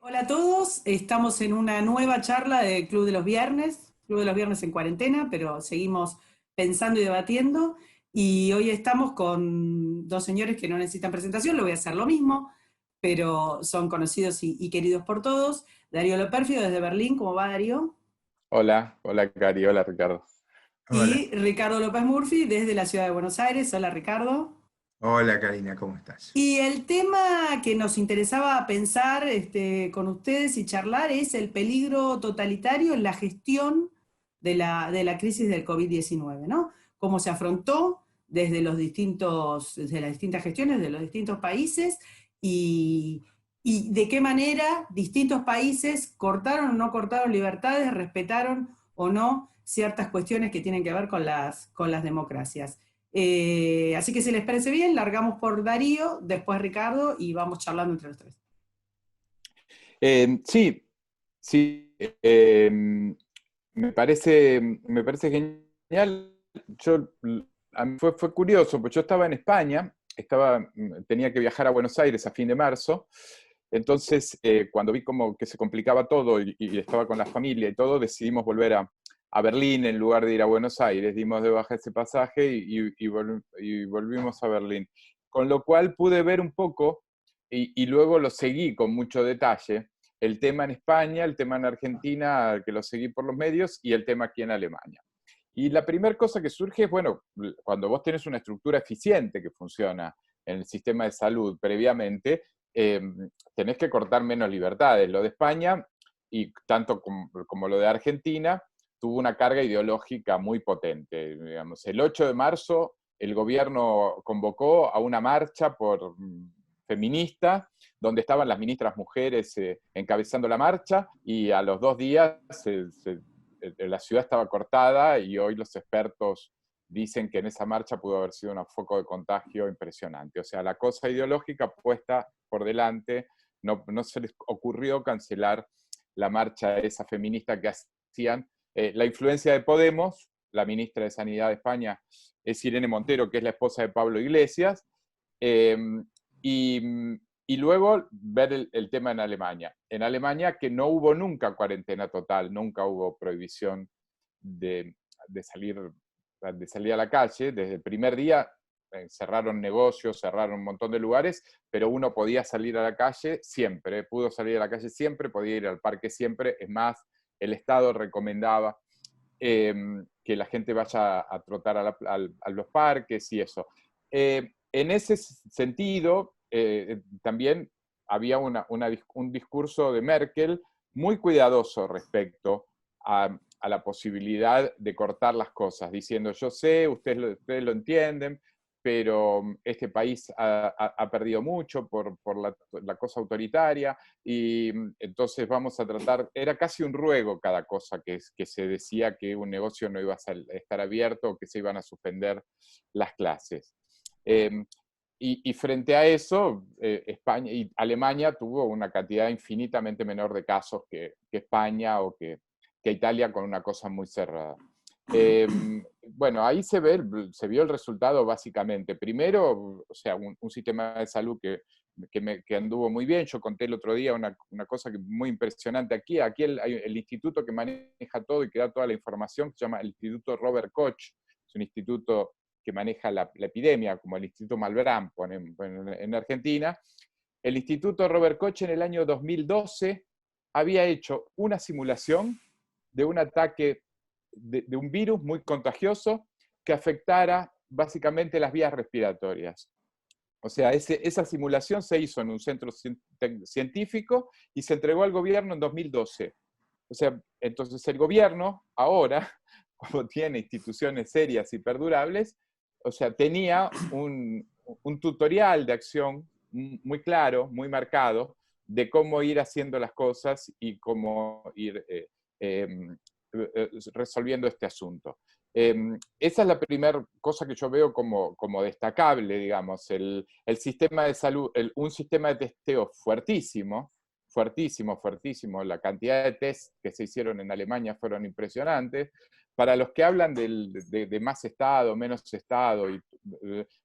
Hola a todos, estamos en una nueva charla de Club de los Viernes en cuarentena, pero seguimos pensando y debatiendo. Y hoy estamos con dos señores que no necesitan presentación, lo voy a hacer lo mismo, pero son conocidos y queridos por todos. Darío Lopérfido desde Berlín, ¿cómo va Darío? Hola, hola Cari, hola Ricardo. Y Hola, Ricardo López Murphy desde la ciudad de Buenos Aires. Hola Ricardo. hola Karina, ¿cómo estás? Y el tema que nos interesaba pensar con ustedes y charlar es el peligro totalitario en la gestión de la crisis del COVID-19, ¿no? Cómo se afrontó desde las distintas gestiones de los distintos países y, y de qué manera distintos países cortaron o no cortaron libertades, respetaron o no ciertas cuestiones que tienen que ver con con las democracias. Así que si les parece bien, largamos por Darío, después Ricardo y vamos charlando entre los tres. Sí, sí, me parece genial. Yo, a mí fue curioso, porque yo estaba en España, tenía que viajar a Buenos Aires a fin de marzo, entonces cuando vi como que se complicaba todo y estaba con la familia y todo, decidimos volver a Berlín en lugar de ir a Buenos Aires, dimos de baja ese pasaje y volvimos a Berlín. Con lo cual pude ver un poco y luego lo seguí con mucho detalle el tema en España, el tema en Argentina, que lo seguí por los medios, y el tema aquí en Alemania. Y la primera cosa que surge es, bueno, cuando vos tenés una estructura eficiente que funciona en el sistema de salud previamente, eh, tenés que cortar menos libertades. Lo de España, y tanto como lo de Argentina, tuvo una carga ideológica muy potente. Digamos, el 8 de marzo el gobierno convocó a una marcha feminista, donde estaban las ministras mujeres encabezando la marcha, y a los 2 días la ciudad estaba cortada y hoy los expertos dicen que en esa marcha pudo haber sido un foco de contagio impresionante. O sea, la cosa ideológica puesta por delante, no se les ocurrió cancelar la marcha esa feminista que hacían. La influencia de Podemos, la ministra de Sanidad de España es Irene Montero, que es la esposa de Pablo Iglesias, eh, y, y, luego ver el tema en Alemania. En Alemania que no hubo nunca cuarentena total, nunca hubo prohibición de, de, salir, de salir a la calle. Desde el primer día cerraron negocios, cerraron un montón de lugares, pero uno podía salir a la calle siempre, pudo salir a la calle siempre, podía ir al parque siempre. Es más, el Estado recomendaba que la gente vaya a trotar a los parques y eso. En ese sentido, también había un discurso de Merkel muy cuidadoso respecto a la posibilidad de cortar las cosas, diciendo, yo sé, ustedes lo entienden, pero este país ha perdido mucho por la cosa autoritaria, y entonces vamos a tratar, era casi un ruego cada cosa que se decía que un negocio no iba a estar abierto o que se iban a suspender las clases. Eh, y frente a eso, España y Alemania tuvo una cantidad infinitamente menor de casos que España o que Italia, con una cosa muy cerrada. Eh, bueno, ahí se vio el resultado básicamente. Primero, o sea, un sistema de salud que anduvo muy bien. Yo conté el otro día una cosa muy impresionante aquí. Aquí hay el instituto que maneja todo y que da toda la información, que se llama el Instituto Robert Koch. Es un instituto que maneja la epidemia, como el Instituto Malbrán en Argentina. El Instituto Robert Koch en el año 2012 había hecho una simulación de un ataque de un virus muy contagioso que afectara básicamente las vías respiratorias. O sea, esa simulación se hizo en un centro científico y se entregó al gobierno en 2012. O sea, entonces el gobierno ahora, como tiene instituciones serias y perdurables, o sea, tenía un tutorial de acción muy claro, muy marcado, de cómo ir haciendo las cosas y cómo ir eh, resolviendo este asunto. Esa es la primera cosa que yo veo como destacable, digamos, el sistema de salud, un sistema de testeo fuertísimo, fuertísimo, fuertísimo. La cantidad de test que se hicieron en Alemania fueron impresionantes. para los que hablan de más Estado, menos Estado, y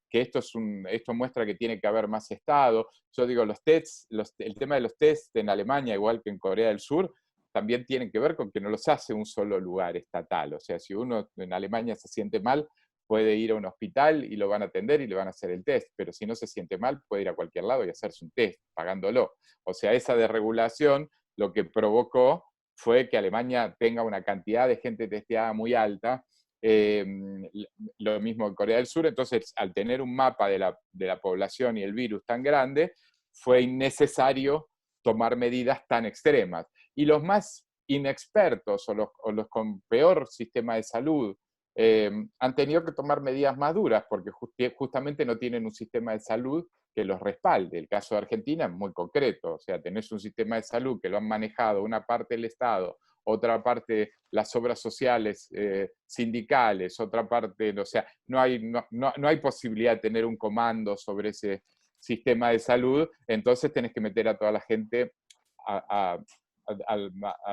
que esto muestra que tiene que haber más Estado, yo digo, los tests, el tema de los tests en Alemania, igual que en Corea del Sur, también tienen que ver con que no los hace un solo lugar estatal. O sea, si uno en Alemania se siente mal, puede ir a un hospital y lo van a atender y le van a hacer el test, pero si no se siente mal, puede ir a cualquier lado y hacerse un test, pagándolo. O sea, esa desregulación lo que provocó fue que Alemania tenga una cantidad de gente testeada muy alta, lo mismo en Corea del Sur. Entonces, al tener un mapa de la población y el virus tan grande, fue innecesario tomar medidas tan extremas. Y los más inexpertos o los con peor sistema de salud han tenido que tomar medidas más duras porque justamente no tienen un sistema de salud que los respalde. El caso de Argentina es muy concreto, o sea, tenés un sistema de salud que lo han manejado una parte del Estado, otra parte las obras sociales, sindicales, otra parte, o sea, no hay posibilidad de tener un comando sobre ese sistema de salud, entonces tenés que meter a toda la gente a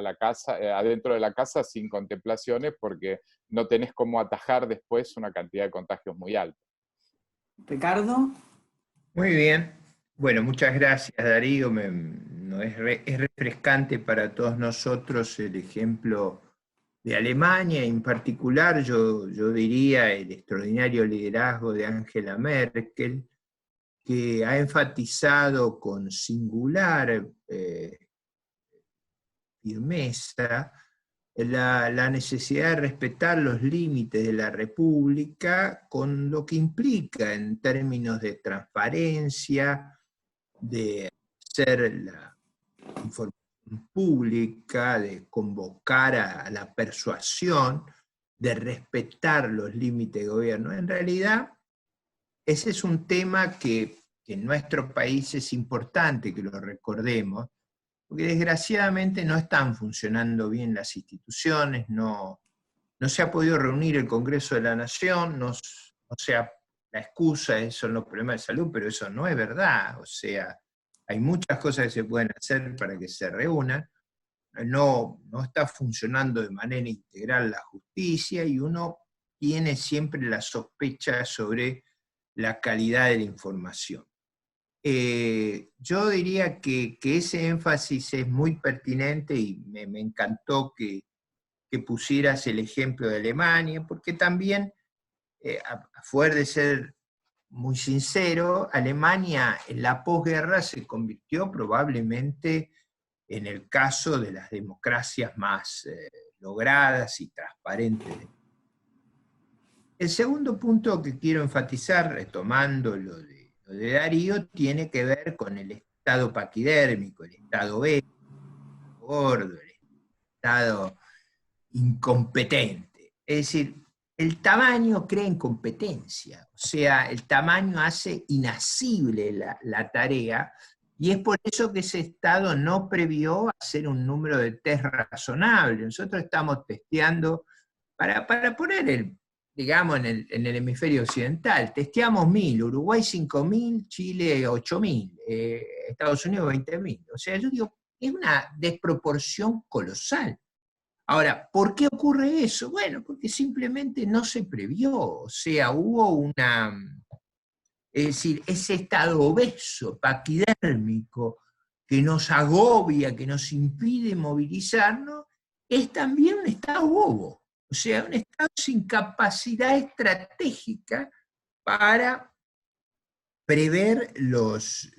la casa, adentro de la casa sin contemplaciones, porque no tenés cómo atajar después una cantidad de contagios muy alta. Ricardo. Muy bien. Bueno, muchas gracias, Darío. Es refrescante para todos nosotros el ejemplo de Alemania, en particular yo diría el extraordinario liderazgo de Angela Merkel, que ha enfatizado con singular firmeza la necesidad de respetar los límites de la República, con lo que implica en términos de transparencia, de hacer la información pública, de convocar a la persuasión, de respetar los límites de gobierno. En realidad, ese es un tema que en nuestro país es importante que lo recordemos, porque desgraciadamente no están funcionando bien las instituciones, no se ha podido reunir el Congreso de la Nación, la excusa son los problemas de salud, pero eso no es verdad. O sea, hay muchas cosas que se pueden hacer para que se reúnan, no está funcionando de manera integral la justicia, y uno tiene siempre la sospecha sobre la calidad de la información. Yo diría que ese énfasis es muy pertinente, y me encantó que pusieras el ejemplo de Alemania, porque también, a fuer de ser muy sincero, Alemania en la posguerra se convirtió probablemente en el caso de las democracias más logradas y transparentes. El segundo punto que quiero enfatizar, retomando lo de Darío, tiene que ver con el estado paquidérmico, el estado B, gordo, el estado incompetente. Es decir, el tamaño crea incompetencia, o sea, el tamaño hace inasible la tarea, y es por eso que ese estado no previó hacer un número de test razonable. Nosotros estamos testeando, para poner digamos, en el hemisferio occidental, testeamos 1.000, Uruguay 5.000, Chile 8.000, Estados Unidos 20.000. O sea, yo digo, es una desproporción colosal. Ahora, ¿por qué ocurre eso? Bueno, porque simplemente no se previó, o sea, hubo es decir, ese estado obeso, paquidérmico, que nos agobia, que nos impide movilizarnos, es también un estado bobo, o sea, un estado sin capacidad estratégica para prever los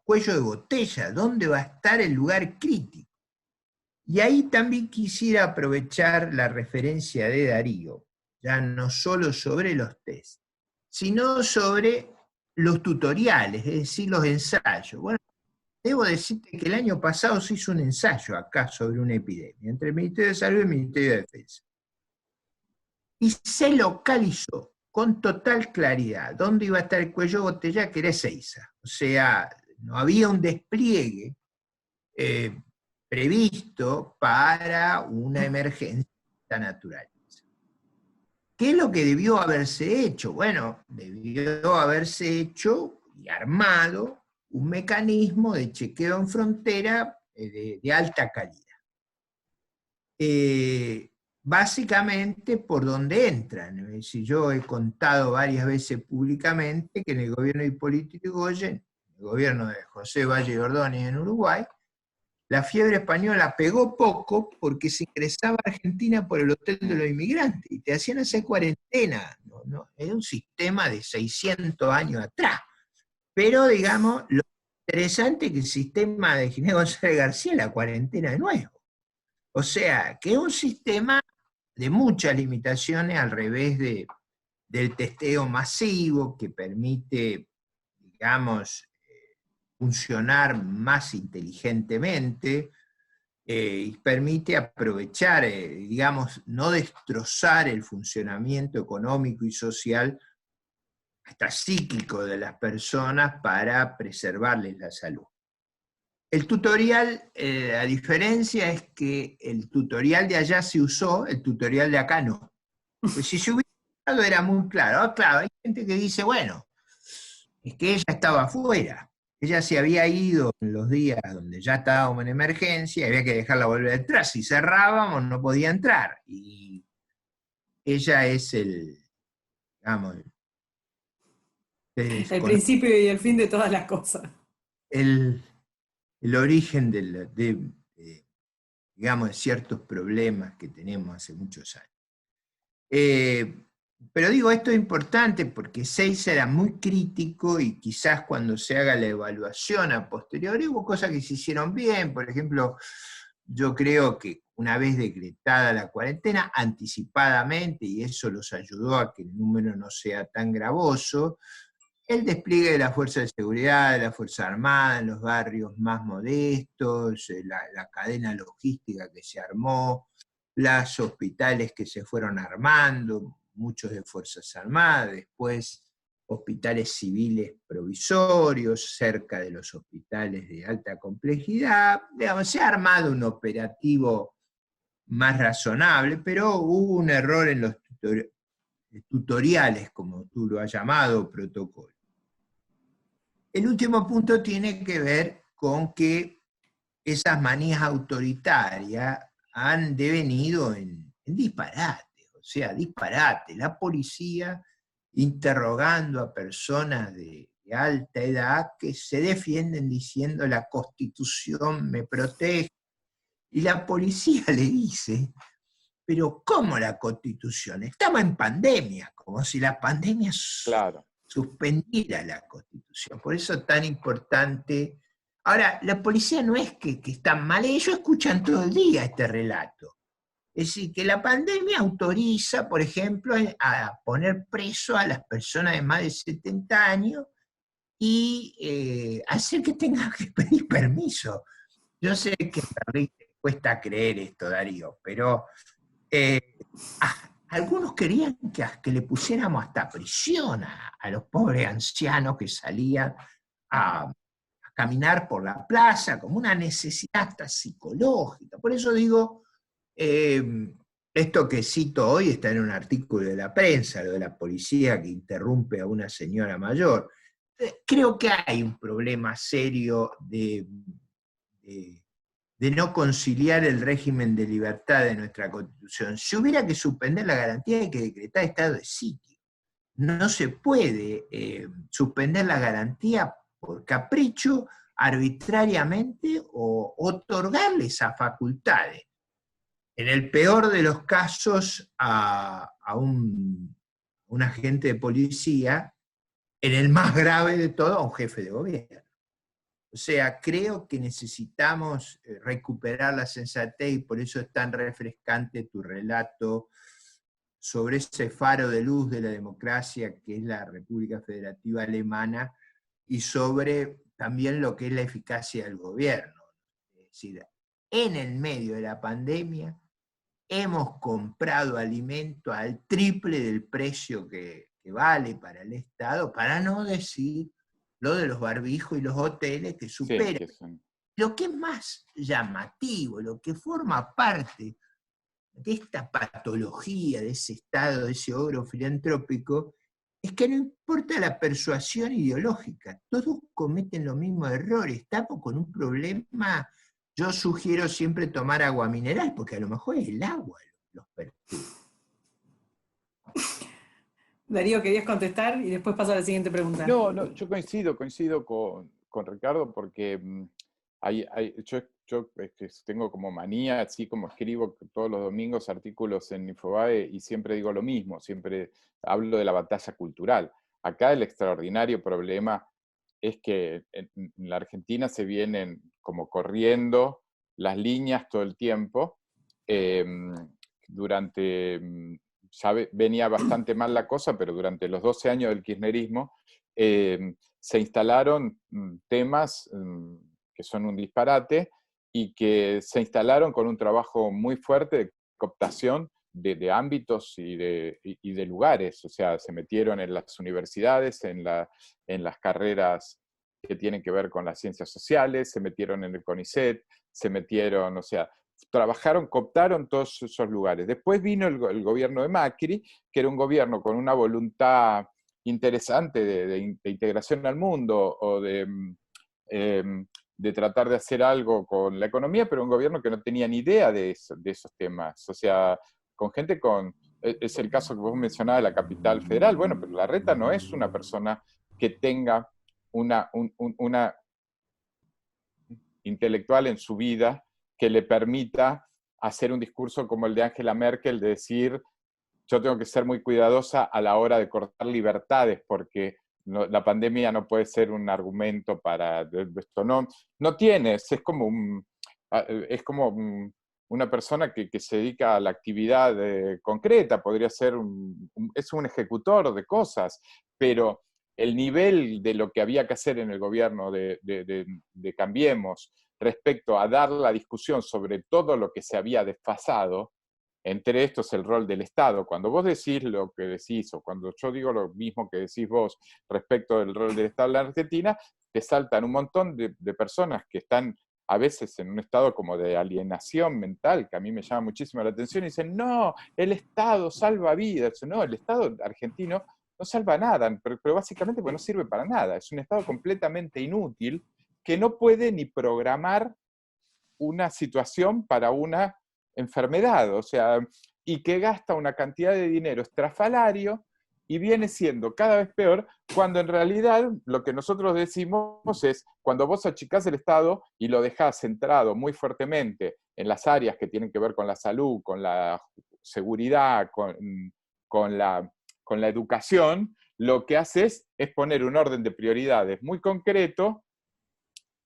cuellos de botella, dónde va a estar el lugar crítico. Y ahí también quisiera aprovechar la referencia de Darío, ya no solo sobre los test, sino sobre los tutoriales, es decir, los ensayos. Bueno, debo decirte que el año pasado se hizo un ensayo acá sobre una epidemia, entre el Ministerio de Salud y el Ministerio de Defensa. Y se localizó con total claridad dónde iba a estar el cuello de botella, que era Ezeiza. O sea, no había un despliegue previsto para una emergencia natural. ¿Qué es lo que debió haberse hecho? Bueno, debió haberse hecho y armado un mecanismo de chequeo en frontera de alta calidad. básicamente por donde entran. Es decir, yo he contado varias veces públicamente que en el gobierno de Hipólito Yrigoyen, el gobierno de José Valle Ordóñez en Uruguay, la fiebre española pegó poco porque se ingresaba a Argentina por el Hotel de los Inmigrantes y te hacían hacer cuarentena. ¿No? Era un sistema de 600 años atrás. Pero, digamos, lo interesante es que el sistema de Ginés González García es la cuarentena de nuevo. O sea, que es un sistema de muchas limitaciones al revés del testeo masivo que permite, digamos, funcionar más inteligentemente y permite aprovechar, digamos, no destrozar el funcionamiento económico y social hasta psíquico de las personas para preservarles la salud. El tutorial, la diferencia es que el tutorial de allá se usó, el tutorial de acá no. Pues si se hubiera usado era muy claro. Claro, hay gente que dice, bueno, es que ella estaba afuera. Ella se había ido en los días donde ya estábamos en emergencia, había que dejarla volver atrás. Si cerrábamos no podía entrar. Y ella es digamos, El principio y el fin de todas las cosas. el origen digamos, de ciertos problemas que tenemos hace muchos años. Pero digo, esto es importante porque Seiza era muy crítico y quizás cuando se haga la evaluación a posteriori hubo cosas que se hicieron bien. Por ejemplo, yo creo que una vez decretada la cuarentena, anticipadamente, y eso los ayudó a que el número no sea tan gravoso, el despliegue de la Fuerza de Seguridad, de la Fuerza Armada en los barrios más modestos, la cadena logística que se armó, los hospitales que se fueron armando, muchos de Fuerzas Armadas, después hospitales civiles provisorios cerca de los hospitales de alta complejidad. Digamos, se ha armado un operativo más razonable, pero hubo un error en los tutoriales, como tú lo has llamado, protocolo. El último punto tiene que ver con que esas manías autoritarias han devenido en disparate, o sea, disparate. La policía interrogando a personas de alta edad que se defienden diciendo la Constitución me protege, y la policía le dice, pero ¿cómo la Constitución? Estamos en pandemia, como si la pandemia suspendiera la Constitución. Por eso es tan importante. Ahora, la policía no es que están mal, ellos escuchan todo el día este relato. Es decir, que la pandemia autoriza, por ejemplo, a poner preso a las personas de más de 70 años y hacer que tengan que pedir permiso. Yo sé que a Rick te cuesta creer esto, Darío, pero algunos querían que le pusiéramos hasta prisión a los pobres ancianos que salían a caminar por la plaza, como una necesidad hasta psicológica. Por eso digo, esto que cito hoy está en un artículo de la prensa, lo de la policía que interrumpe a una señora mayor. Creo que hay un problema serio de no conciliar el régimen de libertad de nuestra Constitución. Si hubiera que suspender la garantía, hay que decretar estado de sitio. No se puede suspender la garantía por capricho, arbitrariamente, o otorgarle esas facultades. En el peor de los casos a un agente de policía, en el más grave de todo a un jefe de gobierno. O sea, creo que necesitamos recuperar la sensatez y por eso es tan refrescante tu relato sobre ese faro de luz de la democracia que es la República Federativa Alemana y sobre también lo que es la eficacia del gobierno. Es decir, en el medio de la pandemia hemos comprado alimento al triple del precio que vale para el Estado, para no decir lo de los barbijos y los hoteles que superan. Sí, lo que es más llamativo, lo que forma parte de esta patología, de ese estado, de ese ogro filantrópico, es que no importa la persuasión ideológica, todos cometen los mismos errores. Estamos con un problema, yo sugiero siempre tomar agua mineral, porque a lo mejor es el agua los perturba. Darío, ¿querías contestar? Y después paso a la siguiente pregunta. No, yo coincido con Ricardo porque yo tengo como manía, así como escribo todos los domingos artículos en Infobae y siempre digo lo mismo, siempre hablo de la batalla cultural. Acá el extraordinario problema es que en la Argentina se vienen como corriendo las líneas todo el tiempo. Ya venía bastante mal la cosa, pero durante los 12 años del kirchnerismo se instalaron temas que son un disparate y que se instalaron con un trabajo muy fuerte de cooptación de ámbitos y de lugares. O sea, se metieron en las universidades, en las carreras que tienen que ver con las ciencias sociales, se metieron en el CONICET, se metieron, o sea, cooptaron todos esos lugares. Después vino el gobierno de Macri, que era un gobierno con una voluntad interesante de integración al mundo o de tratar de hacer algo con la economía, pero un gobierno que no tenía ni idea de esos temas. O sea, con gente es el caso que vos mencionabas de la capital federal. Bueno, pero Larreta no es una persona que tenga una intelectual en su vida que le permita hacer un discurso como el de Angela Merkel, de decir, yo tengo que ser muy cuidadosa a la hora de cortar libertades, porque la pandemia no puede ser un argumento para esto. No tienes, es como una persona que se dedica a la actividad concreta, podría ser es un ejecutor de cosas, pero el nivel de lo que había que hacer en el gobierno de Cambiemos respecto a dar la discusión sobre todo lo que se había desfasado, entre estos el rol del Estado. Cuando vos decís lo que decís, o cuando yo digo lo mismo que decís vos respecto del rol del Estado en la Argentina, te saltan un montón de personas que están a veces en un estado como de alienación mental, que a mí me llama muchísimo la atención, y dicen, no, el Estado salva vidas. No, el Estado argentino no salva nada, pero básicamente pues no sirve para nada. Es un Estado completamente inútil que no puede ni programar una situación para una enfermedad, o sea, y que gasta una cantidad de dinero estrafalario y viene siendo cada vez peor, cuando en realidad lo que nosotros decimos es, cuando vos achicás el Estado y lo dejás centrado muy fuertemente en las áreas que tienen que ver con la salud, con la seguridad, con la educación, lo que haces es poner un orden de prioridades muy concreto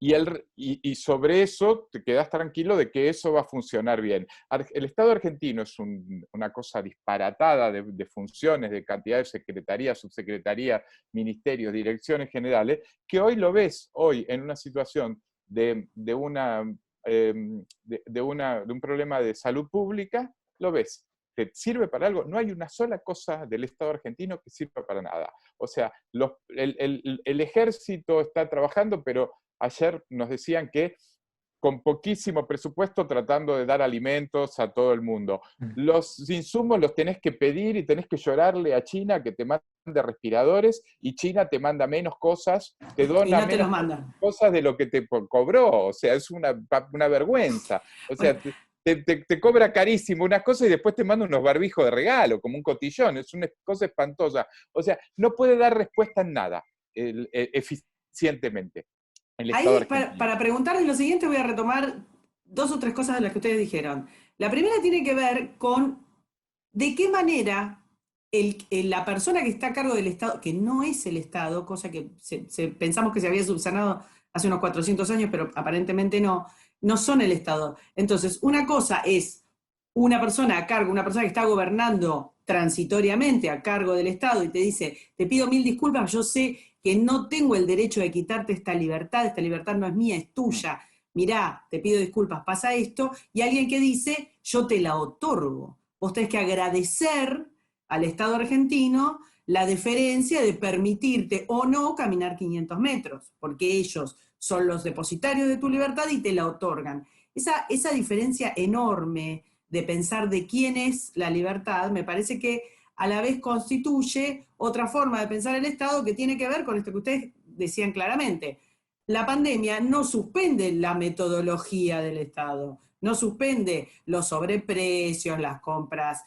y sobre eso te quedas tranquilo de que eso va a funcionar bien. El Estado argentino es una cosa disparatada de funciones, de cantidad de secretarías, subsecretarías, ministerios, direcciones generales, que hoy lo ves, hoy en una situación de un problema de salud pública, lo ves. ¿Te sirve para algo? No hay una sola cosa del Estado argentino que sirva para nada. O sea, el ejército está trabajando, pero ayer nos decían que con poquísimo presupuesto tratando de dar alimentos a todo el mundo. Los insumos los tenés que pedir y tenés que llorarle a China que te mande respiradores, y China te manda menos cosas, te dona menos cosas de lo que te cobró. O sea, es una vergüenza. O sea, te cobra carísimo unas cosas y después te manda unos barbijos de regalo, como un cotillón. Es una cosa espantosa. O sea, no puede dar respuesta en nada eficientemente. Ahí, para preguntarles lo siguiente, voy a retomar 2 o 3 cosas de las que ustedes dijeron. La primera tiene que ver con de qué manera la persona que está a cargo del Estado, que no es el Estado, cosa que pensamos que se había subsanado hace unos 400 años, pero aparentemente no son el Estado. Entonces, una cosa es una persona a cargo, una persona que está gobernando transitoriamente a cargo del Estado y te dice, te pido 1000 disculpas, yo sé que no tengo el derecho de quitarte esta libertad no es mía, es tuya, mirá, te pido disculpas, pasa esto, y alguien que dice, yo te la otorgo. Vos tenés que agradecer al Estado argentino la deferencia de permitirte o no caminar 500 metros, porque ellos son los depositarios de tu libertad y te la otorgan. Esa diferencia enorme de pensar de quién es la libertad, me parece que a la vez constituye otra forma de pensar el Estado que tiene que ver con esto que ustedes decían claramente. La pandemia no suspende la metodología del Estado, no suspende los sobreprecios, las compras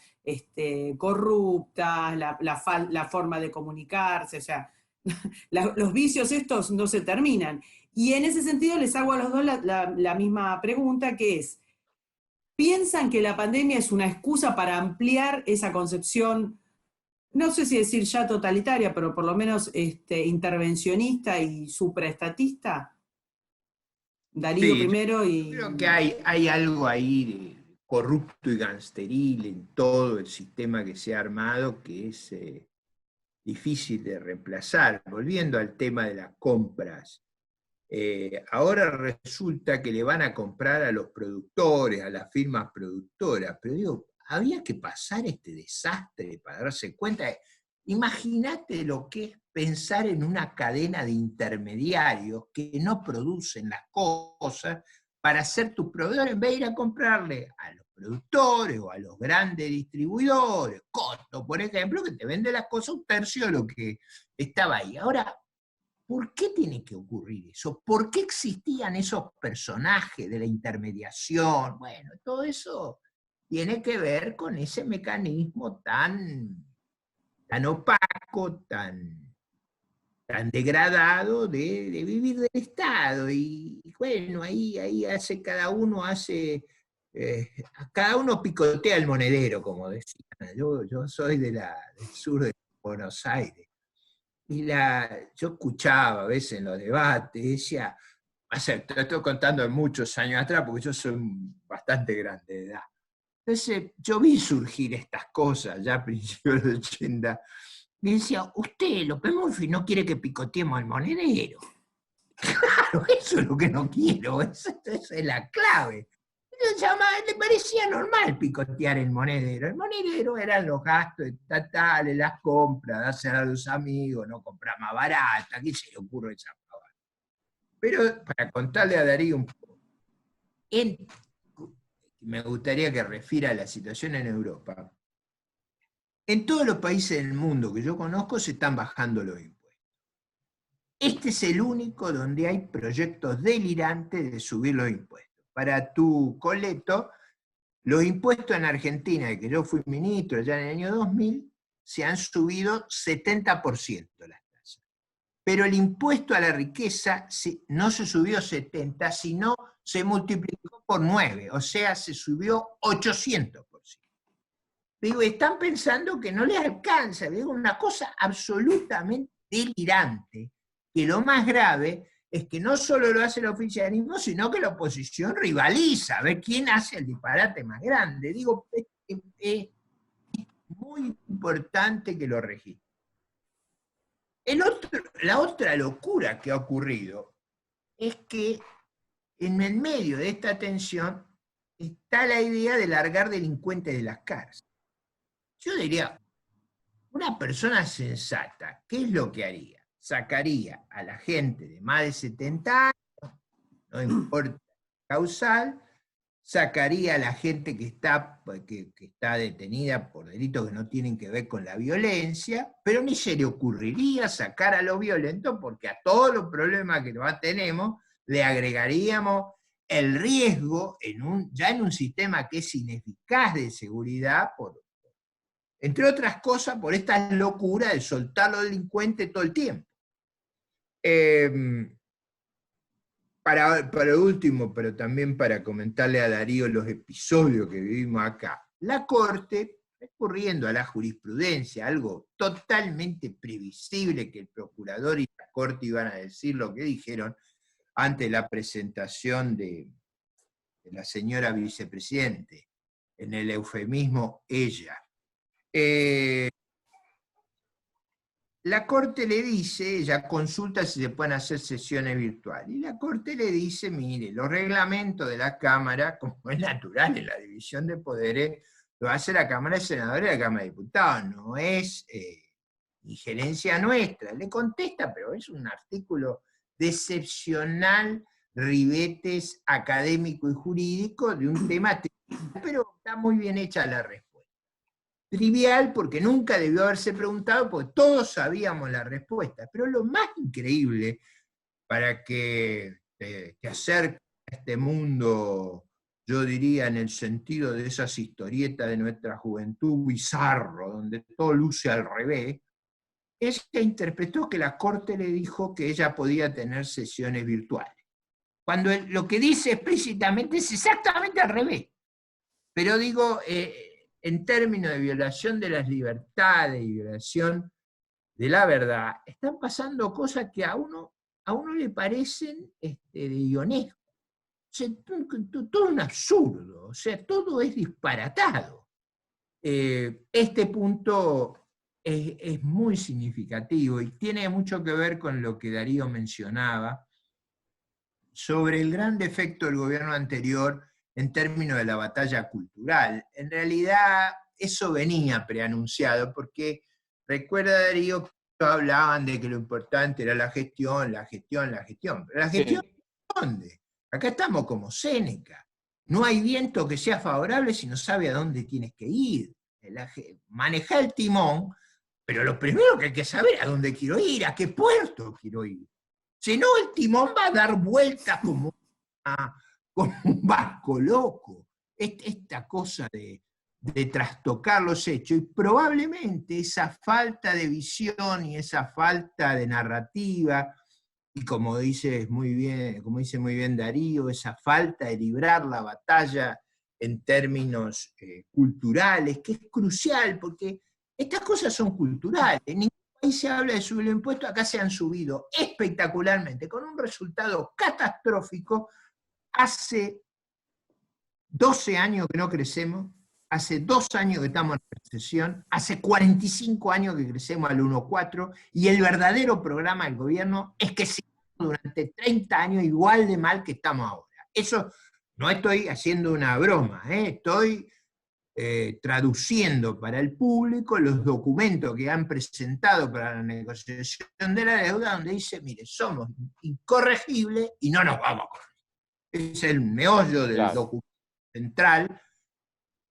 corruptas, la forma de comunicarse, o sea, los vicios estos no se terminan. Y en ese sentido les hago a los dos la misma pregunta, que es, ¿piensan que la pandemia es una excusa para ampliar esa concepción, no sé si decir ya totalitaria, pero por lo menos intervencionista y supraestatista? Darío Sí, primero y... creo que hay algo ahí de corrupto y gangsteril en todo el sistema que se ha armado que es difícil de reemplazar. Volviendo al tema de las compras, ahora resulta que le van a comprar a los productores, a las firmas productoras, pero digo, había que pasar este desastre para darse cuenta. Imagínate lo que es pensar en una cadena de intermediarios que no producen las cosas para ser tus proveedores, en vez de ir a comprarle a los productores o a los grandes distribuidores, Coto, por ejemplo, que te vende las cosas un tercio de lo que estaba ahí. Ahora, ¿por qué tiene que ocurrir eso? ¿Por qué existían esos personajes de la intermediación? Bueno, todo eso tiene que ver con ese mecanismo tan opaco, tan degradado de vivir del Estado. Y bueno, ahí hace cada uno, cada uno picotea el monedero, como decía. Yo soy del sur de Buenos Aires. Y yo escuchaba a veces en los debates, decía, te estoy contando de muchos años atrás, porque yo soy bastante grande de edad. Entonces, yo vi surgir estas cosas ya a principios de los 80, y decía, usted, López Murphy, no quiere que picoteemos el monedero. Claro, eso es lo que no quiero, esa es la clave. Le parecía normal picotear el monedero. El monedero eran los gastos estatales, las compras, dársela a los amigos, no comprar más barata, ¿qué se le ocurre esa pavada? Pero para contarle a Darío un poco, me gustaría que refiera a la situación en Europa. En todos los países del mundo que yo conozco se están bajando los impuestos. Este es el único donde hay proyectos delirantes de subir los impuestos. Para tu coleto, los impuestos en Argentina, de que yo fui ministro ya en el año 2000, se han subido 70% las tasas. Pero el impuesto a la riqueza no se subió 70, sino se multiplicó por 9, o sea, se subió 800%. Digo, están pensando que no les alcanza, digo, una cosa absolutamente delirante, que lo más grave es que no solo lo hace el oficialismo, sino que la oposición rivaliza, a ver quién hace el disparate más grande. Digo, es muy importante que lo registre. La otra locura que ha ocurrido es que en el medio de esta tensión está la idea de largar delincuentes de las cárceles. Yo diría, una persona sensata, ¿qué es lo que haría? Sacaría a la gente de más de 70 años, no importa el causal, sacaría a la gente que está detenida por delitos que no tienen que ver con la violencia, pero ni se le ocurriría sacar a los violentos, porque a todos los problemas que tenemos le agregaríamos el riesgo ya en un sistema que es ineficaz de seguridad, entre otras cosas, por esta locura de soltar a los delincuentes todo el tiempo. Para último, pero también para comentarle a Darío los episodios que vivimos acá, la Corte, recurriendo a la jurisprudencia, algo totalmente previsible que el procurador y la Corte iban a decir lo que dijeron ante la presentación de la señora vicepresidente, en el eufemismo ella. La Corte le dice, ella consulta si se pueden hacer sesiones virtuales, y la Corte le dice, mire, los reglamentos de la Cámara, como es natural en la división de poderes, lo hace la Cámara de Senadores y la Cámara de Diputados, no es injerencia nuestra. Le contesta, pero es un artículo de excepcional ribetes académico y jurídico de un tema trivial, pero está muy bien hecha la respuesta. Trivial porque nunca debió haberse preguntado, porque todos sabíamos la respuesta. Pero lo más increíble para que te acerques a este mundo yo diría en el sentido de esas historietas de nuestra juventud bizarro, donde todo luce al revés, ella interpretó que la Corte le dijo que ella podía tener sesiones virtuales. Cuando lo que dice explícitamente es exactamente al revés. Pero digo, en términos de violación de las libertades y violación de la verdad, están pasando cosas que a uno le parecen de guionesco. O sea, todo un absurdo, o sea, todo es disparatado. Este punto es muy significativo y tiene mucho que ver con lo que Darío mencionaba sobre el gran defecto del gobierno anterior en términos de la batalla cultural. En realidad, eso venía preanunciado, porque recuerda, Darío, que hablaban de que lo importante era la gestión, la gestión, la gestión. Pero la gestión, Sí. ¿dónde? Acá estamos como Séneca. No hay viento que sea favorable si no sabe a dónde tienes que ir. Maneja el timón, pero lo primero que hay que saber es a dónde quiero ir, a qué puerto quiero ir. Si no, el timón va a dar vueltas como un barco loco. Esta cosa de trastocar los hechos, y probablemente esa falta de visión y esa falta de narrativa, y como dice muy bien Darío, esa falta de librar la batalla en términos culturales, que es crucial, porque estas cosas son culturales. En ningún país se habla de subir los impuestos, acá se han subido espectacularmente, con un resultado catastrófico. Hace 12 años que no crecemos, hace 2 años que estamos en recesión, hace 45 años que crecemos al 1,4, y el verdadero programa del gobierno es que sigamos durante 30 años igual de mal que estamos ahora. Eso no estoy haciendo una broma, estoy traduciendo para el público los documentos que han presentado para la negociación de la deuda, donde dice, mire, somos incorregibles y no nos vamos a corregir. Es el meollo del documento central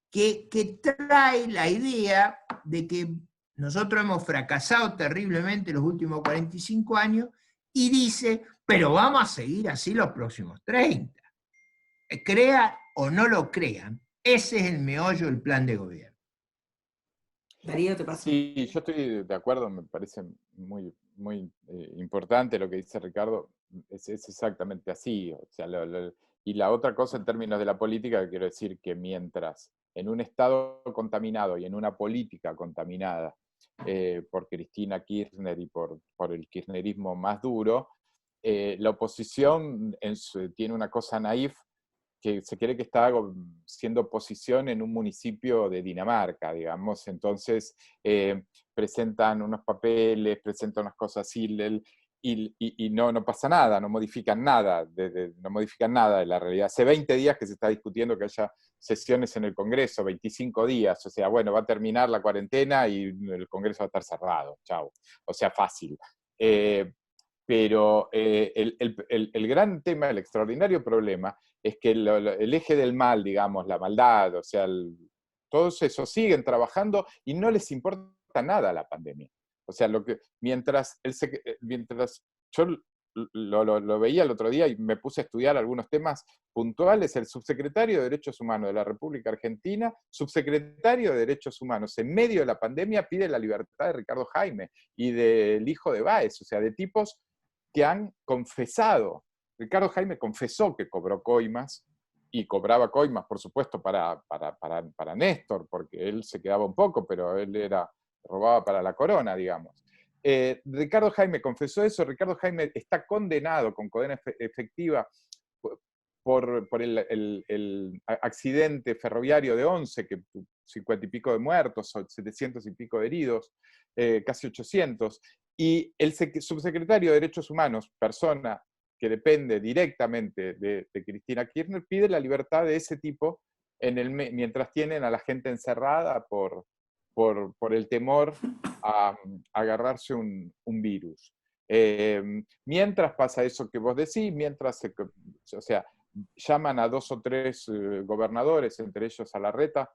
que trae la idea de que nosotros hemos fracasado terriblemente los últimos 45 años y dice, pero vamos a seguir así los próximos 30. Crea o no lo crean, ese es el meollo del plan de gobierno. Darío, te paso. Sí, yo estoy de acuerdo, me parece muy, muy importante lo que dice Ricardo, es exactamente así. O sea, y la otra cosa en términos de la política, quiero decir que mientras en un Estado contaminado y en una política contaminada por Cristina Kirchner y por el kirchnerismo más duro, la oposición tiene una cosa naif, que se cree que está siendo oposición en un municipio de Dinamarca, digamos. Entonces presentan unos papeles, presentan unas cosas así, y no pasa nada, no modifican nada, no modifican nada de la realidad. Hace 20 días que se está discutiendo que haya sesiones en el Congreso, 25 días, o sea, bueno, va a terminar la cuarentena y el Congreso va a estar cerrado, chao. O sea, fácil. Pero el gran tema, el extraordinario problema, es que el eje del mal, digamos, la maldad, o sea, todos esos siguen trabajando y no les importa nada la pandemia. O sea, mientras yo lo veía el otro día y me puse a estudiar algunos temas puntuales, el subsecretario de Derechos Humanos de la República Argentina, subsecretario de Derechos Humanos en medio de la pandemia, pide la libertad de Ricardo Jaime y del hijo de Báez, o sea, de tipos que han confesado. Ricardo Jaime confesó que cobró coimas, y cobraba coimas, por supuesto, para Néstor, porque él se quedaba un poco, pero él robaba para la corona, digamos. Ricardo Jaime confesó eso. Ricardo Jaime está condenado con cadena efectiva por el accidente ferroviario de Once, que 50 y pico de muertos, 700 y pico de heridos, casi 800, y el subsecretario de Derechos Humanos, persona que depende directamente de Cristina Kirchner, pide la libertad de ese tipo mientras tienen a la gente encerrada por el temor a agarrarse un virus. Mientras pasa eso que vos decís, o sea, llaman a 2 o 3 gobernadores, entre ellos a Larreta,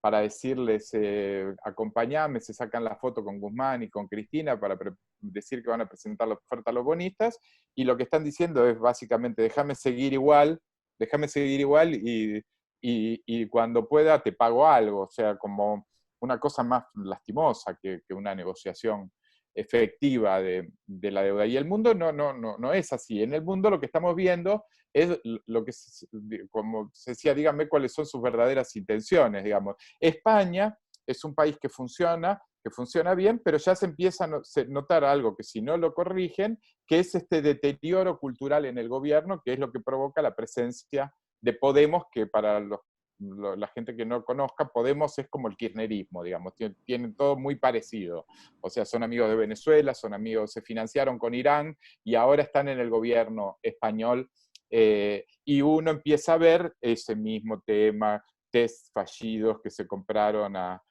para decirles, acompañame, se sacan la foto con Guzmán y con Cristina para decir que van a presentar la oferta a los bonistas, y lo que están diciendo es básicamente, déjame seguir igual, y y cuando pueda te pago algo, o sea, como una cosa más lastimosa que una negociación efectiva de la deuda. Y el mundo no es así. En el mundo lo que estamos viendo es lo que, como se decía, díganme cuáles son sus verdaderas intenciones, digamos. España es un país que funciona bien, pero ya se empieza a notar algo que si no lo corrigen, que es este deterioro cultural en el gobierno, que es lo que provoca la presencia de Podemos, que para la gente que no conozca, Podemos es como el kirchnerismo, digamos, tienen todo muy parecido. O sea, son amigos de Venezuela, son amigos, se financiaron con Irán y ahora están en el gobierno español. Y uno empieza a ver ese mismo tema, test fallidos que se compraron a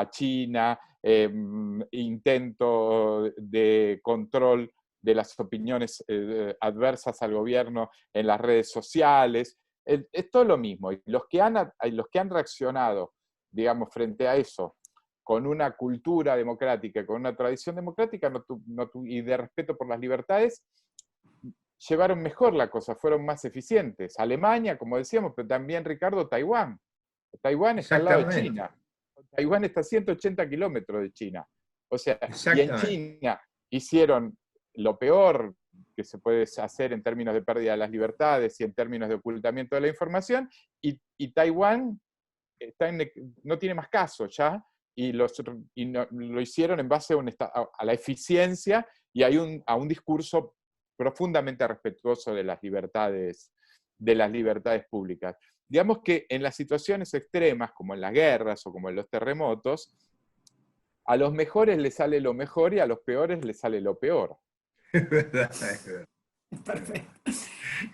China, intento de control de las opiniones adversas al gobierno en las redes sociales. Es todo lo mismo. Y los que han reaccionado, digamos, frente a eso, con una cultura democrática, con una tradición democrática y de respeto por las libertades, llevaron mejor la cosa, fueron más eficientes. Alemania, como decíamos, pero también, Ricardo, Taiwán. Taiwán está al lado de China. Taiwán está a 180 kilómetros de China. O sea, y en China hicieron lo peor que se puede hacer en términos de pérdida de las libertades y en términos de ocultamiento de la información, y Taiwán no tiene más caso ya, y lo hicieron en base a la eficiencia y a un discurso profundamente respetuoso de las libertades públicas. Digamos que en las situaciones extremas, como en las guerras o como en los terremotos, a los mejores les sale lo mejor y a los peores les sale lo peor. Es verdad, es verdad. Perfecto.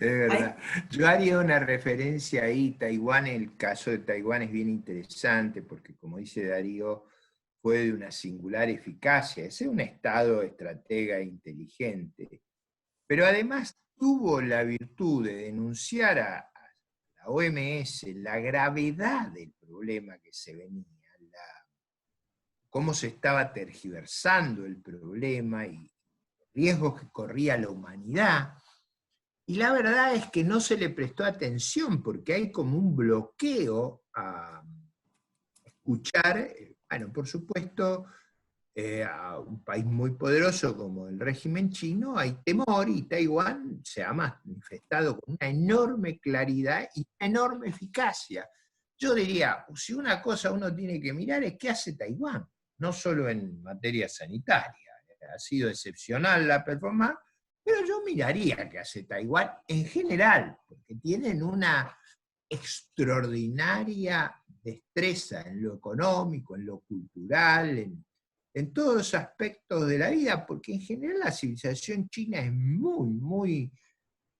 Es verdad. Yo haría una referencia ahí, Taiwán, el caso de Taiwán es bien interesante porque, como dice Darío, fue de una singular eficacia. Es un Estado estratega e inteligente, pero además tuvo la virtud de denunciar a la OMS la gravedad del problema que se venía, cómo se estaba tergiversando el problema y los riesgos que corría la humanidad. Y la verdad es que no se le prestó atención porque hay como un bloqueo a escuchar, bueno, por supuesto, a un país muy poderoso como el régimen chino hay temor, y Taiwán se ha manifestado con una enorme claridad y una enorme eficacia. Yo diría, si una cosa uno tiene que mirar es qué hace Taiwán, no solo en materia sanitaria. Ha sido excepcional la performance, pero yo miraría qué hace Taiwán en general, porque tienen una extraordinaria destreza en lo económico, en lo cultural, en todos los aspectos de la vida, porque en general la civilización china es muy, muy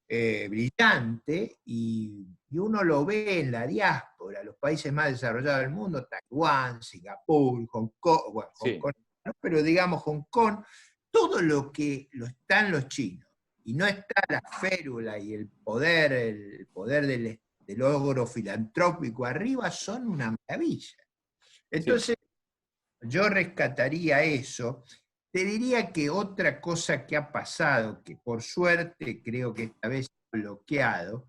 brillante, y uno lo ve en la diáspora, los países más desarrollados del mundo, Taiwán, Singapur, Hong Kong, bueno, Hong Kong, ¿no? Pero digamos Hong Kong, todo lo que están los chinos, y no está la férula y el poder del ogro filantrópico arriba, son una maravilla. Entonces, yo rescataría eso. Te diría que otra cosa que ha pasado, que por suerte creo que esta vez ha bloqueado,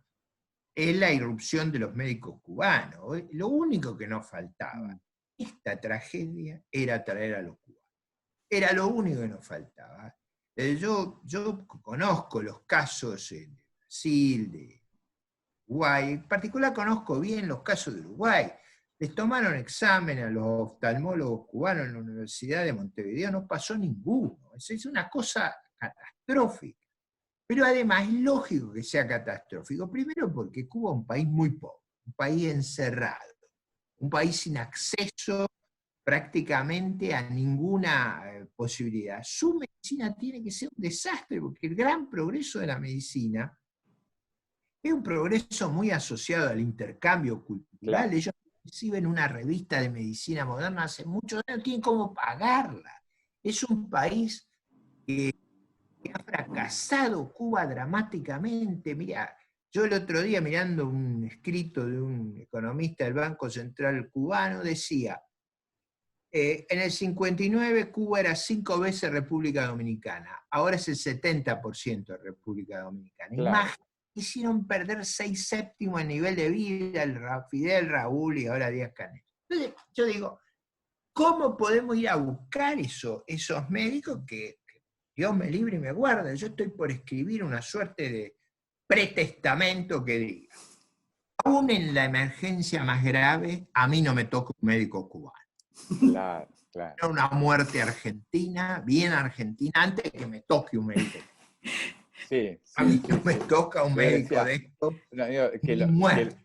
es la irrupción de los médicos cubanos. Lo único que nos faltaba, esta tragedia, era traer a los cubanos. Era lo único que nos faltaba. Yo conozco los casos de Brasil, de Uruguay, en particular conozco bien los casos de Uruguay. Les tomaron examen a los oftalmólogos cubanos en la Universidad de Montevideo, no pasó ninguno. Es una cosa catastrófica. Pero además es lógico que sea catastrófico. Primero porque Cuba es un país muy pobre, un país encerrado, un país sin acceso prácticamente a ninguna posibilidad. Su medicina tiene que ser un desastre, porque el gran progreso de la medicina es un progreso muy asociado al intercambio cultural. Claro. Ellos reciben una revista de medicina moderna hace muchos años, no tienen cómo pagarla. Es un país que ha fracasado Cuba dramáticamente. Mira, yo el otro día mirando un escrito de un economista del Banco Central cubano, decía, en el 59 Cuba era 5 veces República Dominicana, ahora es el 70% de República Dominicana. Claro. hicieron perder 6/7 el nivel de vida, Fidel, Raúl y ahora Díaz-Canel. Entonces, yo digo, ¿cómo podemos ir a buscar esos médicos que Dios me libre y me guarde? Yo estoy por escribir una suerte de pretestamento que diga, aún en la emergencia más grave, a mí no me toca un médico cubano. Claro, claro. Una muerte argentina, bien argentina, antes de que me toque un médico. Sí, A mí no me toca un médico decía, de esto, no, digo, muerto.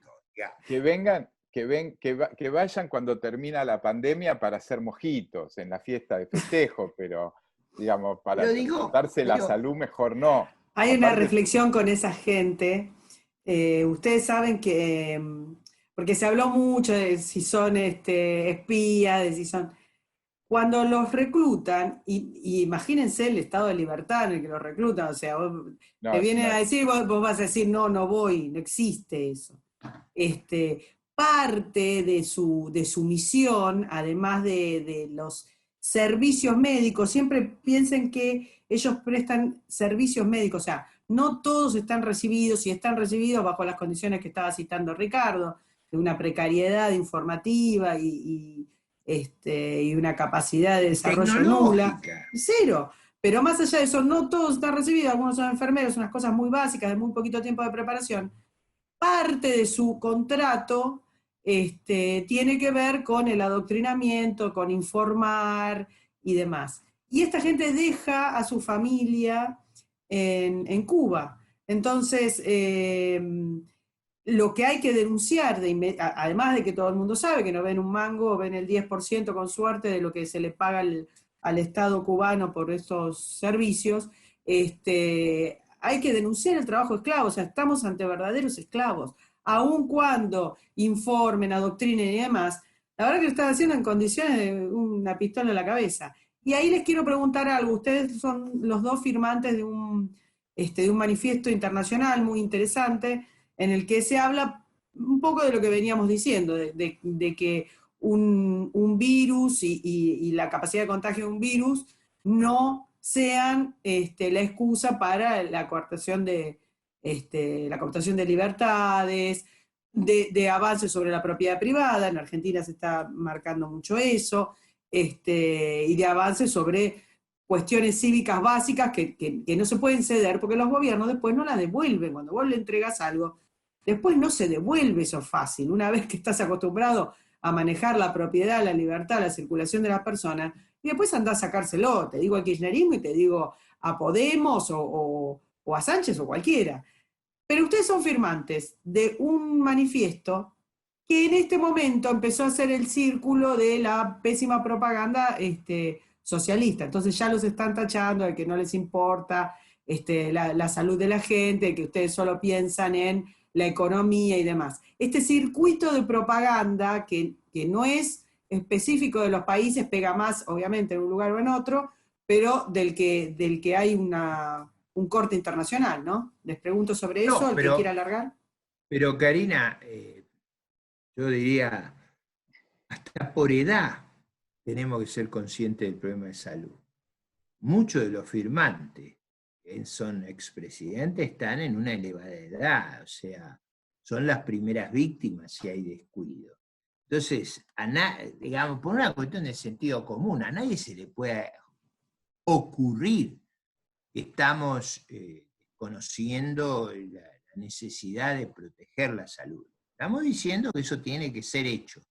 que vengan, que vayan cuando termina la pandemia para hacer mojitos en la fiesta de festejo, pero digamos, para darse la salud mejor no. Hay una reflexión con esa gente. Ustedes saben que, porque se habló mucho de si son espías, de si son... Cuando los reclutan, y imagínense el estado de libertad en el que los reclutan, o sea, te vienen a decir, vos vas a decir, no voy, no existe eso. Parte de su misión, además de los servicios médicos, siempre piensen que ellos prestan servicios médicos, o sea, no todos están recibidos, y están recibidos bajo las condiciones que estaba citando Ricardo, de una precariedad informativa y una capacidad de desarrollo nula, cero. Pero más allá de eso, no todos están recibidos, algunos son enfermeros, unas cosas muy básicas, de muy poquito tiempo de preparación. Parte de su contrato tiene que ver con el adoctrinamiento, con informar y demás. Y esta gente deja a su familia en Cuba. Entonces, lo que hay que denunciar, además de que todo el mundo sabe que no ven un mango, ven el 10% con suerte de lo que se le paga al Estado cubano por estos servicios, hay que denunciar el trabajo esclavo, o sea, estamos ante verdaderos esclavos, aun cuando informen, adoctrinen y demás, la verdad que lo están haciendo en condiciones de una pistola en la cabeza. Y ahí les quiero preguntar algo, ustedes son los dos firmantes de un manifiesto internacional muy interesante, en el que se habla un poco de lo que veníamos diciendo, de que un virus y la capacidad de contagio de un virus no sean la excusa para la coartación de libertades, de avances sobre la propiedad privada. En Argentina se está marcando mucho eso, y de avances sobre cuestiones cívicas básicas que no se pueden ceder porque los gobiernos después no las devuelven. Cuando vos le entregas algo, después no se devuelve eso fácil. Una vez que estás acostumbrado a manejar la propiedad, la libertad, la circulación de las personas, y después andás a sacárselo, te digo al kirchnerismo y te digo a Podemos o a Sánchez o cualquiera. Pero ustedes son firmantes de un manifiesto que en este momento empezó a hacer el círculo de la pésima propaganda socialista. Entonces ya los están tachando de que no les importa la salud de la gente, de que ustedes solo piensan en la economía y demás. Este circuito de propaganda que no es específico de los países, pega más, obviamente, en un lugar o en otro, pero del que hay un corte internacional, ¿no? Les pregunto sobre eso, el que quiera alargar. Pero Karina, yo diría, hasta por edad tenemos que ser conscientes del problema de salud. Muchos de los firmantes que son expresidentes están en una elevada edad, o sea, son las primeras víctimas si hay descuido. Entonces, digamos, por una cuestión de sentido común, a nadie se le puede ocurrir que estamos conociendo la necesidad de proteger la salud. Estamos diciendo que eso tiene que ser hecho,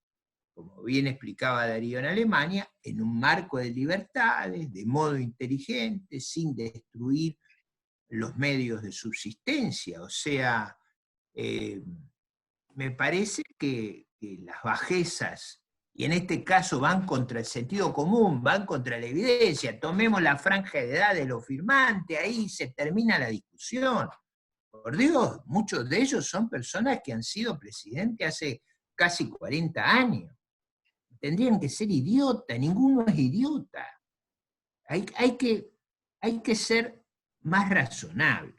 como bien explicaba Darío en Alemania, en un marco de libertades, de modo inteligente, sin destruir los medios de subsistencia. O sea, me parece que las bajezas, y en este caso van contra el sentido común, van contra la evidencia, tomemos la franja de edad de los firmantes, ahí se termina la discusión. Por Dios, muchos de ellos son personas que han sido presidentes hace casi 40 años. Tendrían que ser idiotas, ninguno es idiota. Hay que ser más razonable.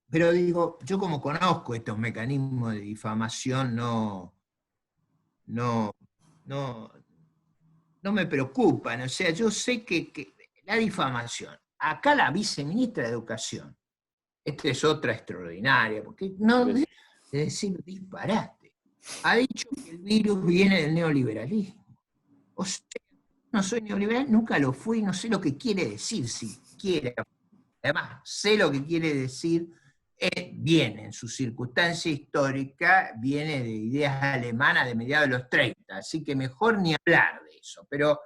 Pero digo, yo como conozco estos mecanismos de difamación, no me preocupan. O sea, yo sé que la difamación, acá la viceministra de Educación esta es otra extraordinaria, porque no Sí. debe de decir disparate. Ha dicho que el virus viene del neoliberalismo. O sea, no soy neoliberal, nunca lo fui, no sé lo que quiere decir, si quiere. Además, sé lo que quiere decir, viene en su circunstancia histórica, viene de ideas alemanas de mediados de los 30, así que mejor ni hablar de eso. Pero,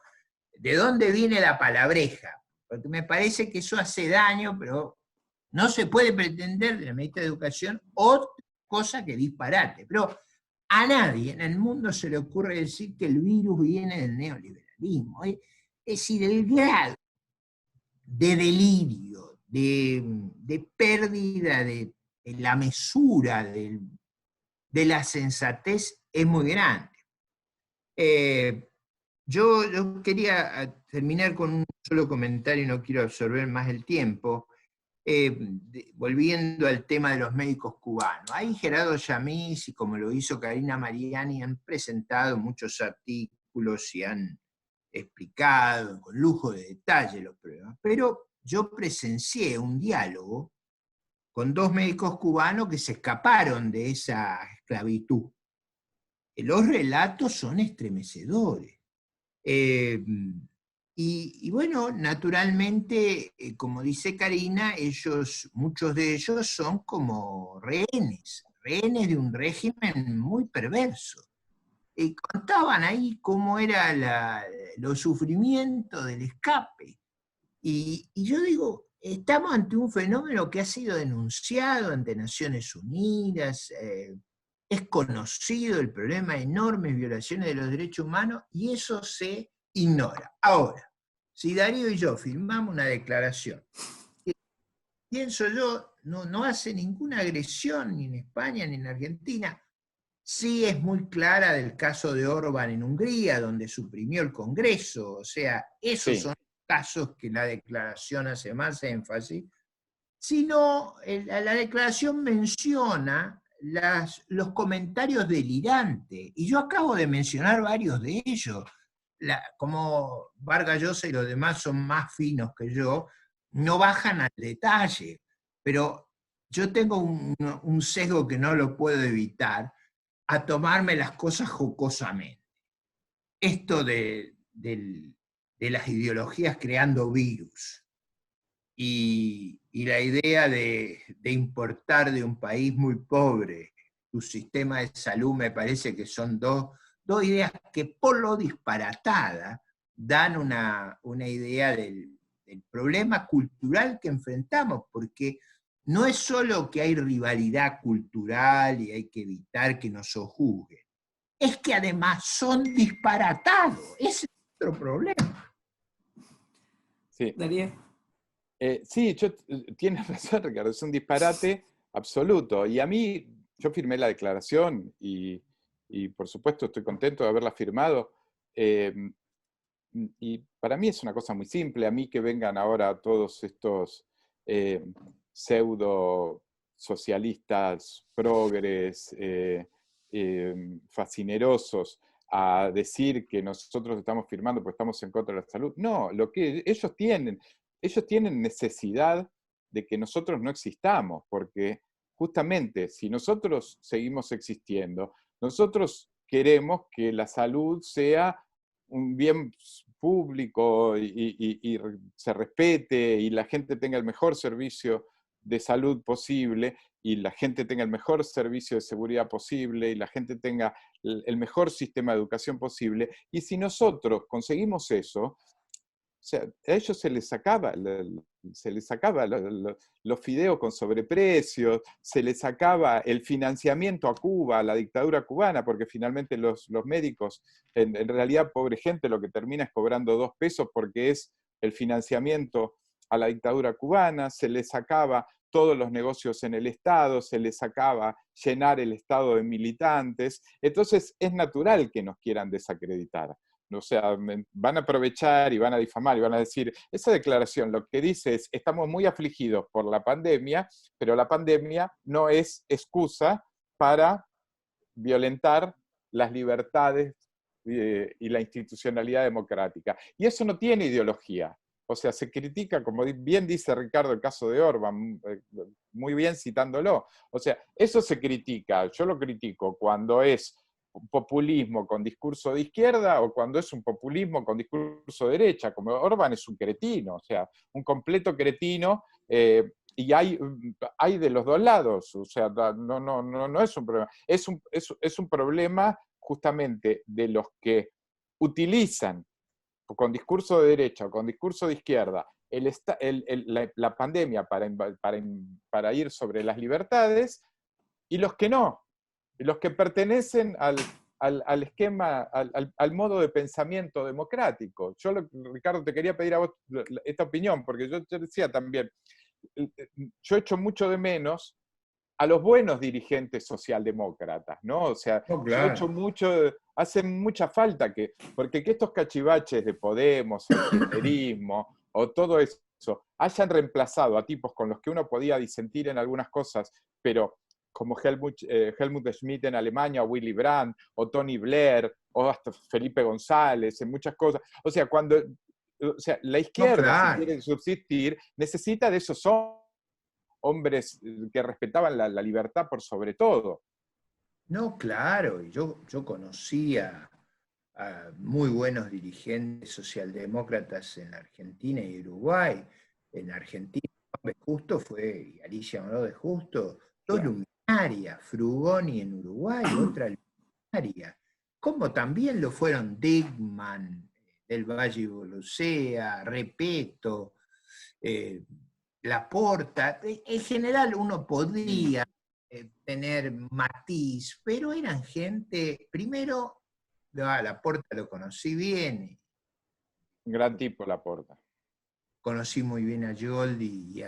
¿de dónde viene la palabreja? Porque me parece que eso hace daño, pero no se puede pretender de la ministra de Educación otra cosa que disparate. Pero a nadie en el mundo se le ocurre decir que el virus viene del neoliberalismo. Es decir, el grado de delirio, de pérdida de la mesura, de la sensatez es muy grande. Yo quería terminar con un solo comentario, y no quiero absorber más el tiempo, volviendo al tema de los médicos cubanos. Ahí Gerardo Yamís, y como lo hizo Karina Mariani, han presentado muchos artículos y han explicado con lujo de detalle los problemas, pero yo presencié un diálogo con dos médicos cubanos que se escaparon de esa esclavitud. Los relatos son estremecedores. Y bueno, naturalmente, como dice Karina, muchos de ellos son como rehenes de un régimen muy perverso. Y contaban ahí cómo era los sufrimientos del escape. Y yo digo, estamos ante un fenómeno que ha sido denunciado ante Naciones Unidas, es conocido el problema de enormes violaciones de los derechos humanos, y eso se ignora. Ahora, si Darío y yo firmamos una declaración, que, pienso yo, no hace ninguna agresión ni en España ni en Argentina, sí es muy clara del caso de Orbán en Hungría, donde suprimió el Congreso, o sea, esos Sí. son casos que la declaración hace más énfasis, sino la declaración menciona los comentarios delirantes, y yo acabo de mencionar varios de ellos. Como Vargas Llosa y los demás son más finos que yo, no bajan al detalle, pero yo tengo un sesgo que no lo puedo evitar, a tomarme las cosas jocosamente. Esto de las ideologías creando virus y la idea de importar de un país muy pobre tu sistema de salud, me parece que son dos ideas que por lo disparatada dan una idea del problema cultural que enfrentamos, porque no es solo que hay rivalidad cultural y hay que evitar que nos sojuzguen, es que además son disparatados. Ese es otro problema. Sí. Darío. Sí, tienes razón, Ricardo, es un disparate absoluto. Y a mí, yo firmé la declaración y por supuesto estoy contento de haberla firmado. Y para mí es una cosa muy simple. A mí que vengan ahora todos estos pseudo socialistas, progres, fascinerosos, a decir que nosotros estamos firmando porque estamos en contra de la salud. No, lo que ellos tienen necesidad de que nosotros no existamos, porque justamente si nosotros seguimos existiendo, nosotros queremos que la salud sea un bien público y se respete y la gente tenga el mejor servicio de salud posible y la gente tenga el mejor servicio de seguridad posible y la gente tenga el mejor sistema de educación posible. Y si nosotros conseguimos eso, o sea, a ellos se les sacaba los fideos con sobreprecios, se les sacaba el financiamiento a Cuba, a la dictadura cubana, porque finalmente los médicos, en realidad, pobre gente, lo que termina es cobrando 2 pesos porque es el financiamiento a la dictadura cubana, se les sacaba todos los negocios en el Estado, se les sacaba llenar el Estado de militantes. Entonces es natural que nos quieran desacreditar. O sea, van a aprovechar y van a difamar y van a decir, esa declaración lo que dice es, estamos muy afligidos por la pandemia, pero la pandemia no es excusa para violentar las libertades y la institucionalidad democrática. Y eso no tiene ideología. O sea, se critica, como bien dice Ricardo, el caso de Orbán, muy bien citándolo. O sea, eso se critica, yo lo critico cuando es un populismo con discurso de izquierda o cuando es un populismo con discurso de derecha, como Orbán es un cretino, o sea, un completo cretino, y hay de los dos lados, o sea, no es un problema, es un problema justamente de los que utilizan con discurso de derecha o con discurso de izquierda la pandemia para ir sobre las libertades, y los que no, los que pertenecen al esquema, al modo de pensamiento democrático. Ricardo, te quería pedir a vos esta opinión, porque yo te decía también, yo echo mucho de menos a los buenos dirigentes socialdemócratas, ¿no? O sea, Oh, yo he claro. hecho hace mucha falta porque que estos cachivaches de Podemos, o el kirchnerismo, o todo eso, hayan reemplazado a tipos con los que uno podía disentir en algunas cosas, pero como Helmut Schmidt en Alemania, o Willy Brandt, o Tony Blair, o hasta Felipe González, en muchas cosas. O sea, la No, izquierda, si claro. quiere subsistir, necesita de esos hombres que respetaban la libertad por sobre todo. No, claro. Y yo conocía a muy buenos dirigentes socialdemócratas en Argentina y Uruguay. En Argentina, Juan B. Justo y Alicia Moró de Justo, dos Claro. luminarias, Frugoni en Uruguay, otra luminaria. Como también lo fueron Dickmann, del Valle Bolsea, Repeto, Laporta. En general uno podría tener matiz, pero eran gente, primero, Laporta lo conocí bien, Un gran tipo Laporta. conocí muy bien a Yoldi y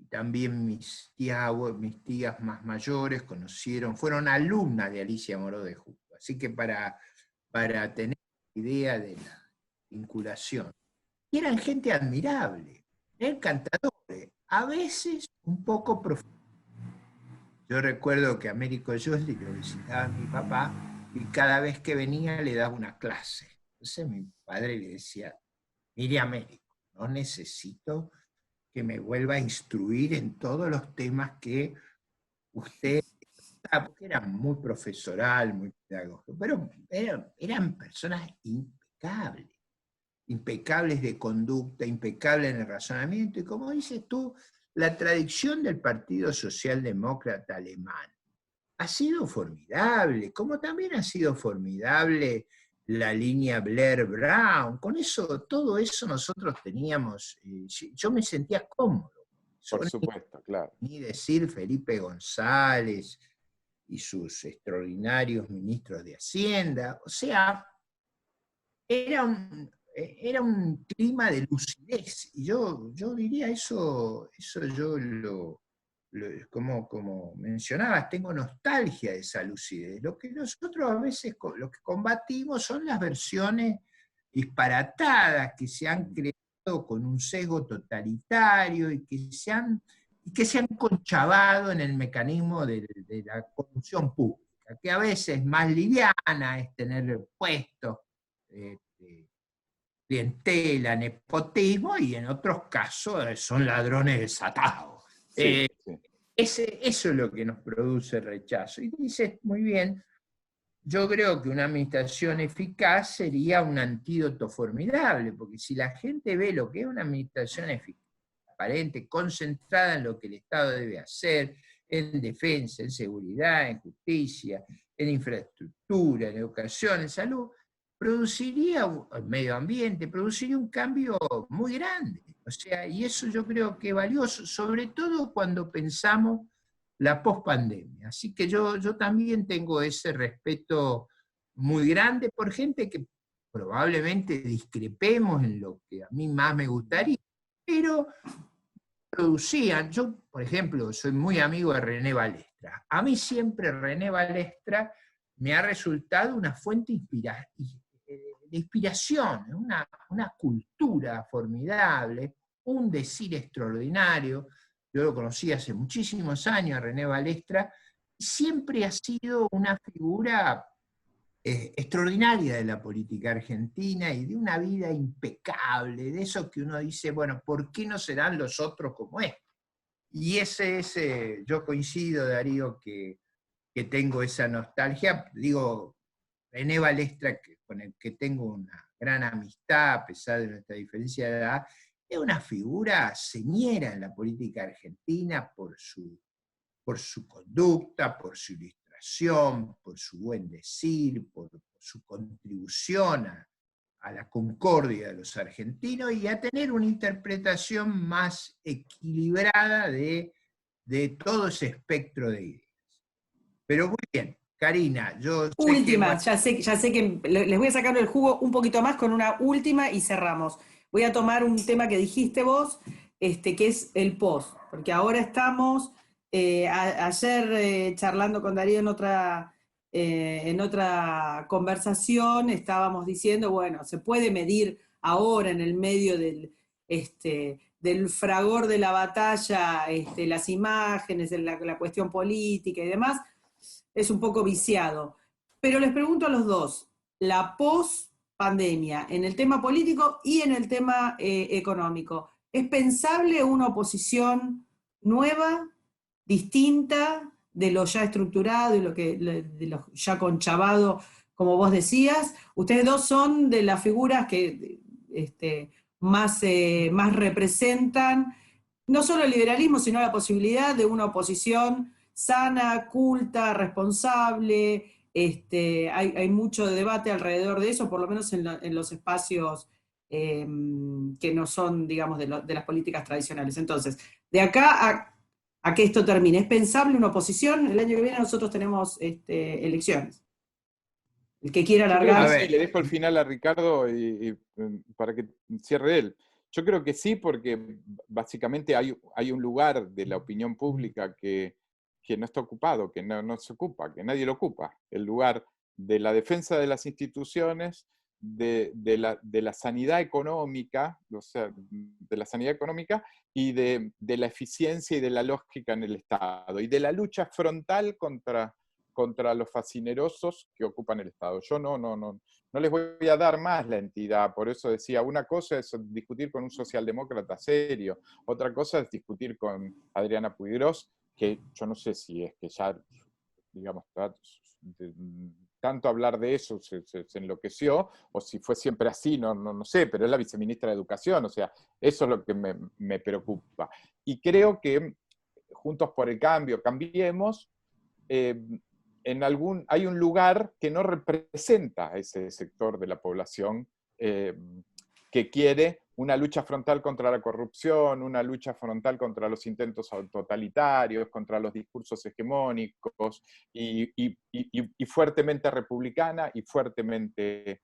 también mis tías más mayores fueron alumnas de Alicia Moró de Justo. Así que para tener idea de la vinculación. Y eran gente admirable, encantadores, a veces un poco profundos. Yo recuerdo que Américo Yoldi lo visitaba a mi papá y cada vez que venía le daba una clase. Entonces mi padre le decía, mire Américo, no necesito que me vuelva a instruir en todos los temas que usted, porque era muy profesoral, muy pedagógico, pero eran personas impecables, impecables de conducta, impecables en el razonamiento, y como dices tú, la tradición del Partido Socialdemócrata Alemán ha sido formidable, como también ha sido formidable la línea Blair-Brown. Con eso, todo eso nosotros teníamos, yo me sentía cómodo. Por supuesto, claro. Ni decir Felipe González y sus extraordinarios ministros de Hacienda. O sea, era un clima de lucidez. Y yo diría eso yo como mencionabas, tengo nostalgia de esa lucidez. Lo que nosotros a veces lo que combatimos son las versiones disparatadas que se han creado con un sesgo totalitario y que se han conchavado en el mecanismo de la corrupción pública, que a veces más liviana es tener puestos, clientela, nepotismo, y en otros casos son ladrones desatados. Sí, sí. Eso es lo que nos produce rechazo. Y dices muy bien, yo creo que una administración eficaz sería un antídoto formidable, porque si la gente ve lo que es una administración eficaz, transparente, concentrada en lo que el Estado debe hacer, en defensa, en seguridad, en justicia, en infraestructura, en educación, en salud, en medio ambiente, produciría un cambio muy grande. O sea, y eso yo creo que es valioso, sobre todo cuando pensamos la pospandemia. Así que yo también tengo ese respeto muy grande por gente que probablemente discrepemos en lo que a mí más me gustaría, pero producían. Yo, por ejemplo, soy muy amigo de René Balestra. A mí siempre René Balestra me ha resultado una fuente de inspiración, una cultura formidable, un decir extraordinario. Yo lo conocí hace muchísimos años a René Balestra, y siempre ha sido una figura extraordinaria de la política argentina y de una vida impecable, de eso que uno dice, bueno, ¿por qué no serán los otros como él? Y ese es, yo coincido, Darío, que tengo esa nostalgia. Digo, René Balestra, con el que tengo una gran amistad, a pesar de nuestra diferencia de edad, es una figura señera en la política argentina por su conducta, por su ilustración, por su buen decir, por su contribución a la concordia de los argentinos y a tener una interpretación más equilibrada de todo ese espectro de ideas. Pero muy bien, Karina, yo sé que... Última, ya sé que les voy a sacar el jugo un poquito más con una última y cerramos. Voy a tomar un tema que dijiste vos, que es el post, porque ahora estamos, ayer charlando con Darío en otra conversación, estábamos diciendo, bueno, se puede medir ahora en el medio del fragor de la batalla, las imágenes, la cuestión política y demás, es un poco viciado. Pero les pregunto a los dos, la post-pandemia, en el tema político y en el tema económico, ¿es pensable una oposición nueva, distinta de lo ya estructurado y de lo ya conchavado, como vos decías? Ustedes dos son de las figuras que más representan no solo el liberalismo, sino la posibilidad de una oposición sana, culta, responsable. Hay mucho debate alrededor de eso, por lo menos en los espacios que no son, digamos, de las políticas tradicionales. Entonces, de acá a que esto termine, ¿es pensable una oposición? El año que viene nosotros tenemos elecciones. El que quiera Yo creo que alargar. sí, le dejo el final a Ricardo para que cierre él. Yo creo que sí, porque básicamente hay un lugar de la opinión pública que no está ocupado, que no se ocupa, que nadie lo ocupa. El lugar de la defensa de las instituciones, de la sanidad económica, o sea, de la sanidad económica y de la eficiencia y de la lógica en el Estado, y de la lucha frontal contra los fascinerosos que ocupan el Estado. Yo no les voy a dar más la entidad, por eso decía, una cosa es discutir con un socialdemócrata serio, otra cosa es discutir con Adriana Puigdrós, que yo no sé si es que ya, digamos, tanto hablar de eso se enloqueció, o si fue siempre así, no sé, pero es la viceministra de Educación, o sea, eso es lo que me preocupa. Y creo que Juntos por el Cambio, Cambiemos, hay un lugar que no representa a ese sector de la población que quiere una lucha frontal contra la corrupción, una lucha frontal contra los intentos totalitarios, contra los discursos hegemónicos, y fuertemente republicana y fuertemente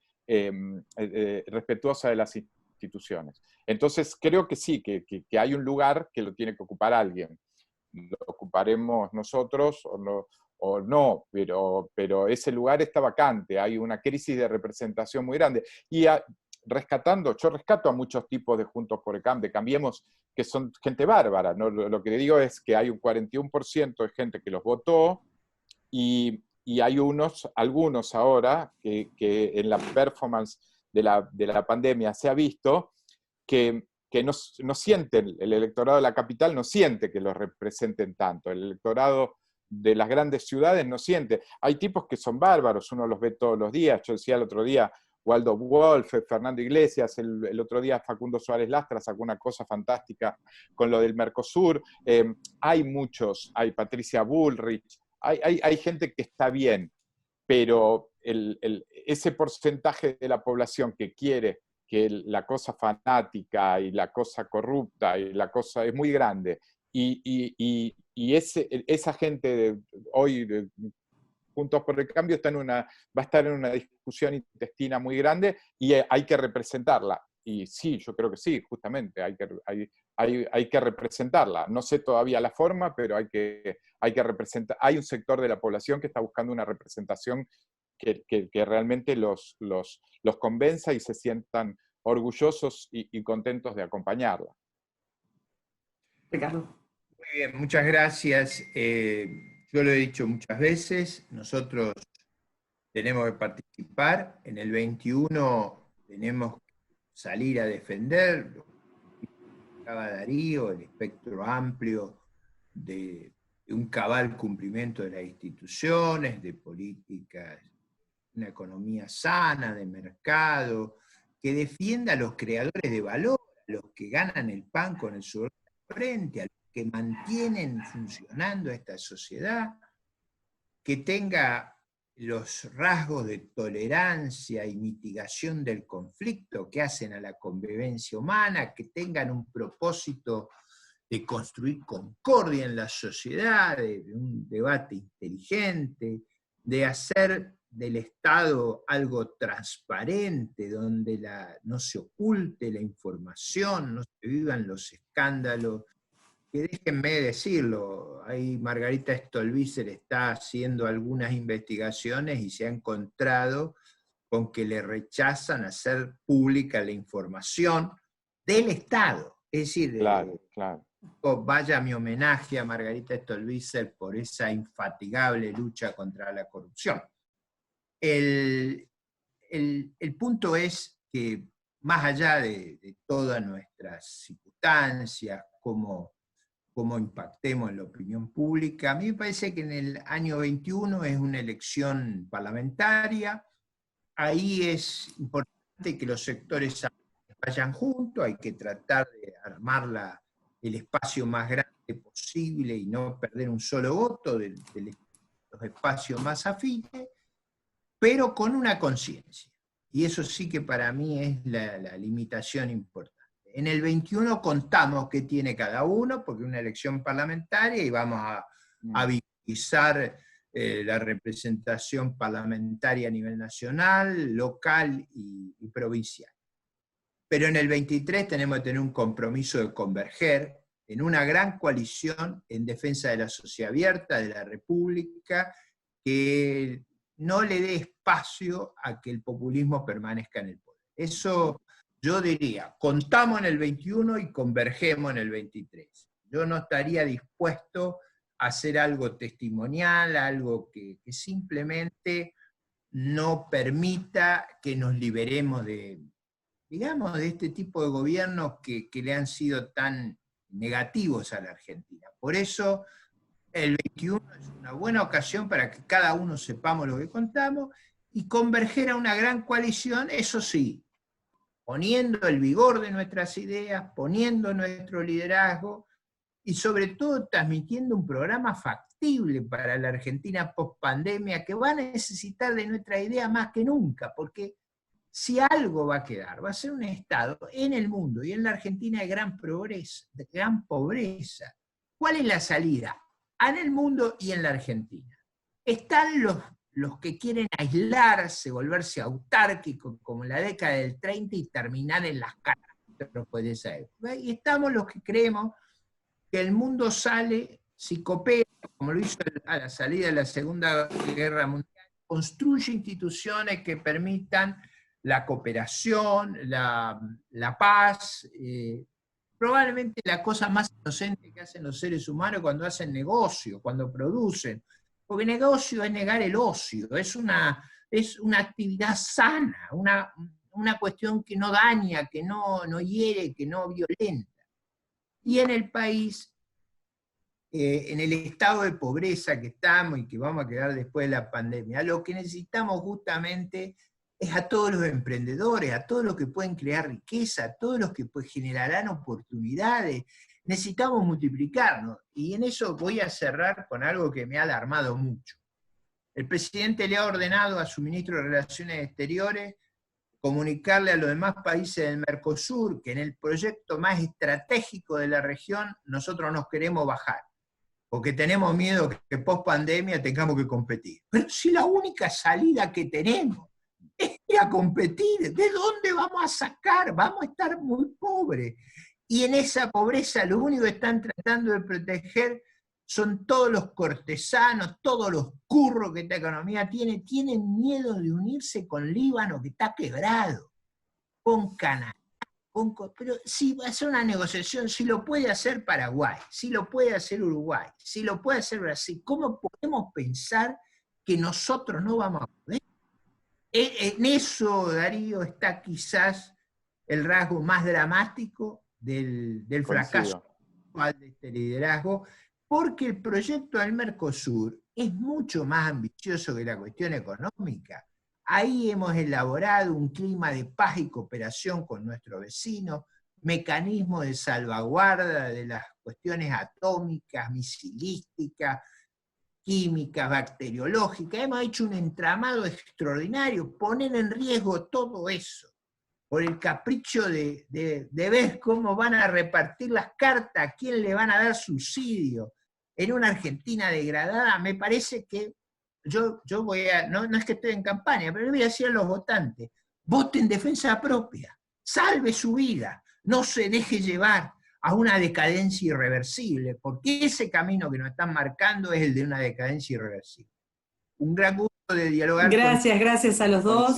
respetuosa de las instituciones. Entonces creo que sí, que hay un lugar que lo tiene que ocupar alguien. Lo ocuparemos nosotros o no, pero ese lugar está vacante, hay una crisis de representación muy grande. Y yo rescato a muchos tipos de Juntos por el Cambio, de Cambiemos, que son gente bárbara, ¿no? Lo que digo es que hay un 41% de gente que los votó, y hay algunos ahora que en la performance de la pandemia se ha visto que no sienten, el electorado de la capital no siente que los representen tanto, el electorado de las grandes ciudades no siente. Hay tipos que son bárbaros, uno los ve todos los días. Yo decía el otro día, Waldo Wolf, Fernando Iglesias, el otro día Facundo Suárez Lastra sacó una cosa fantástica con lo del Mercosur. Hay muchos, hay Patricia Bullrich, hay gente que está bien, pero ese porcentaje de la población que quiere que la cosa fanática y la cosa corrupta y la cosa es muy grande. Y esa gente hoy, Juntos por el Cambio, va a estar en una discusión intestina muy grande y hay que representarla. Y sí, yo creo que sí, justamente, hay que representarla. No sé todavía la forma, pero hay que representar. Hay un sector de la población que está buscando una representación que realmente los convenza y se sientan orgullosos y contentos de acompañarla. Ricardo. Muy bien, muchas gracias. Yo lo he dicho muchas veces, nosotros tenemos que participar, en el 21 tenemos que salir a defender, lo que explicaba Darío, el espectro amplio de un cabal cumplimiento de las instituciones, de políticas, una economía sana, de mercado, que defienda a los creadores de valor, a los que ganan el pan con el sudor de la frente, a los que mantienen funcionando esta sociedad, que tenga los rasgos de tolerancia y mitigación del conflicto que hacen a la convivencia humana, que tengan un propósito de construir concordia en la sociedad, de un debate inteligente, de hacer del Estado algo transparente, donde no se oculte la información, no se vivan los escándalos, que déjenme decirlo, ahí Margarita Stolbizer está haciendo algunas investigaciones y se ha encontrado con que le rechazan hacer pública la información del Estado. Es decir, Claro. Vaya mi homenaje a Margarita Stolbizer por esa infatigable lucha contra la corrupción. El punto es que, más allá de todas nuestras circunstancias, cómo impactemos en la opinión pública, a mí me parece que en el año 21 es una elección parlamentaria, ahí es importante que los sectores vayan juntos, hay que tratar de armar el espacio más grande posible y no perder un solo voto de los espacios más afines, pero con una conciencia. Y eso sí que para mí es la limitación importante. En el 21 contamos qué tiene cada uno, porque es una elección parlamentaria y vamos a visibilizar la representación parlamentaria a nivel nacional, local y provincial. Pero en el 23 tenemos que tener un compromiso de converger en una gran coalición en defensa de la sociedad abierta, de la República, que no le dé espacio a que el populismo permanezca en el poder. Eso yo diría, contamos en el 21 y convergemos en el 23. Yo no estaría dispuesto a hacer algo testimonial, algo que simplemente no permita que nos liberemos de, digamos, de este tipo de gobiernos que le han sido tan negativos a la Argentina. Por eso el 21 es una buena ocasión para que cada uno sepamos lo que contamos y converger a una gran coalición, eso sí, poniendo el vigor de nuestras ideas, poniendo nuestro liderazgo y sobre todo transmitiendo un programa factible para la Argentina post-pandemia que va a necesitar de nuestra idea más que nunca, porque si algo va a quedar, va a ser un Estado en el mundo y en la Argentina de gran pobreza. ¿Cuál es la salida? En el mundo y en la Argentina. Están los que quieren aislarse, volverse autárquicos, como en la década del 30 y terminar en las catástrofes de esa época. Y estamos los que creemos que el mundo sale, si coopera, como lo hizo a la salida de la Segunda Guerra Mundial, construye instituciones que permitan la cooperación, la paz, probablemente la cosa más inocente que hacen los seres humanos cuando hacen negocio, cuando producen. Porque negocio es negar el ocio, es una actividad sana, una cuestión que no daña, que no hiere, que no violenta. Y en el país, en el estado de pobreza que estamos y que vamos a quedar después de la pandemia, lo que necesitamos justamente es a todos los emprendedores, a todos los que pueden crear riqueza, a todos los que generarán oportunidades. Necesitamos multiplicarnos, y en eso voy a cerrar con algo que me ha alarmado mucho. El presidente le ha ordenado a su ministro de Relaciones Exteriores comunicarle a los demás países del Mercosur que en el proyecto más estratégico de la región nosotros nos queremos bajar, porque tenemos miedo que post pandemia tengamos que competir. Pero si la única salida que tenemos es ir a competir, ¿de dónde vamos a sacar? Vamos a estar muy pobres. Y en esa pobreza lo único que están tratando de proteger son todos los cortesanos, todos los curros que esta economía tiene, tienen miedo de unirse con Líbano, que está quebrado, con Canadá, pero si va a ser una negociación, si lo puede hacer Paraguay, si lo puede hacer Uruguay, si lo puede hacer Brasil, ¿cómo podemos pensar que nosotros no vamos a poder? En eso, Darío, está quizás el rasgo más dramático del fracaso actual de este liderazgo, porque el proyecto del Mercosur es mucho más ambicioso que la cuestión económica. Ahí hemos elaborado un clima de paz y cooperación con nuestros vecinos, mecanismos de salvaguarda de las cuestiones atómicas, misilísticas, químicas, bacteriológicas. Hemos hecho un entramado extraordinario. Poner en riesgo todo eso por el capricho de ver cómo van a repartir las cartas, a quién le van a dar subsidio en una Argentina degradada, me parece que yo voy a, no es que esté en campaña, pero le voy a decir a los votantes, vote en defensa propia, salve su vida, no se deje llevar a una decadencia irreversible, porque ese camino que nos están marcando es el de una decadencia irreversible. Un gran gusto de dialogar gracias a los dos.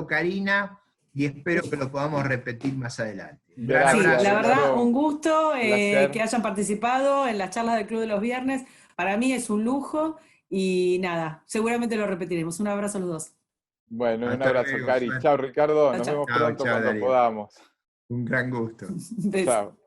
Karina, y espero que lo podamos repetir más adelante. Gracias, sí, la verdad, un gusto que hayan participado en las charlas del Club de los Viernes. Para mí es un lujo y nada, seguramente lo repetiremos. Un abrazo a los dos. Bueno, un abrazo, Cari. Chao, Ricardo. Nos vemos pronto cuando podamos. Un gran gusto. Chao.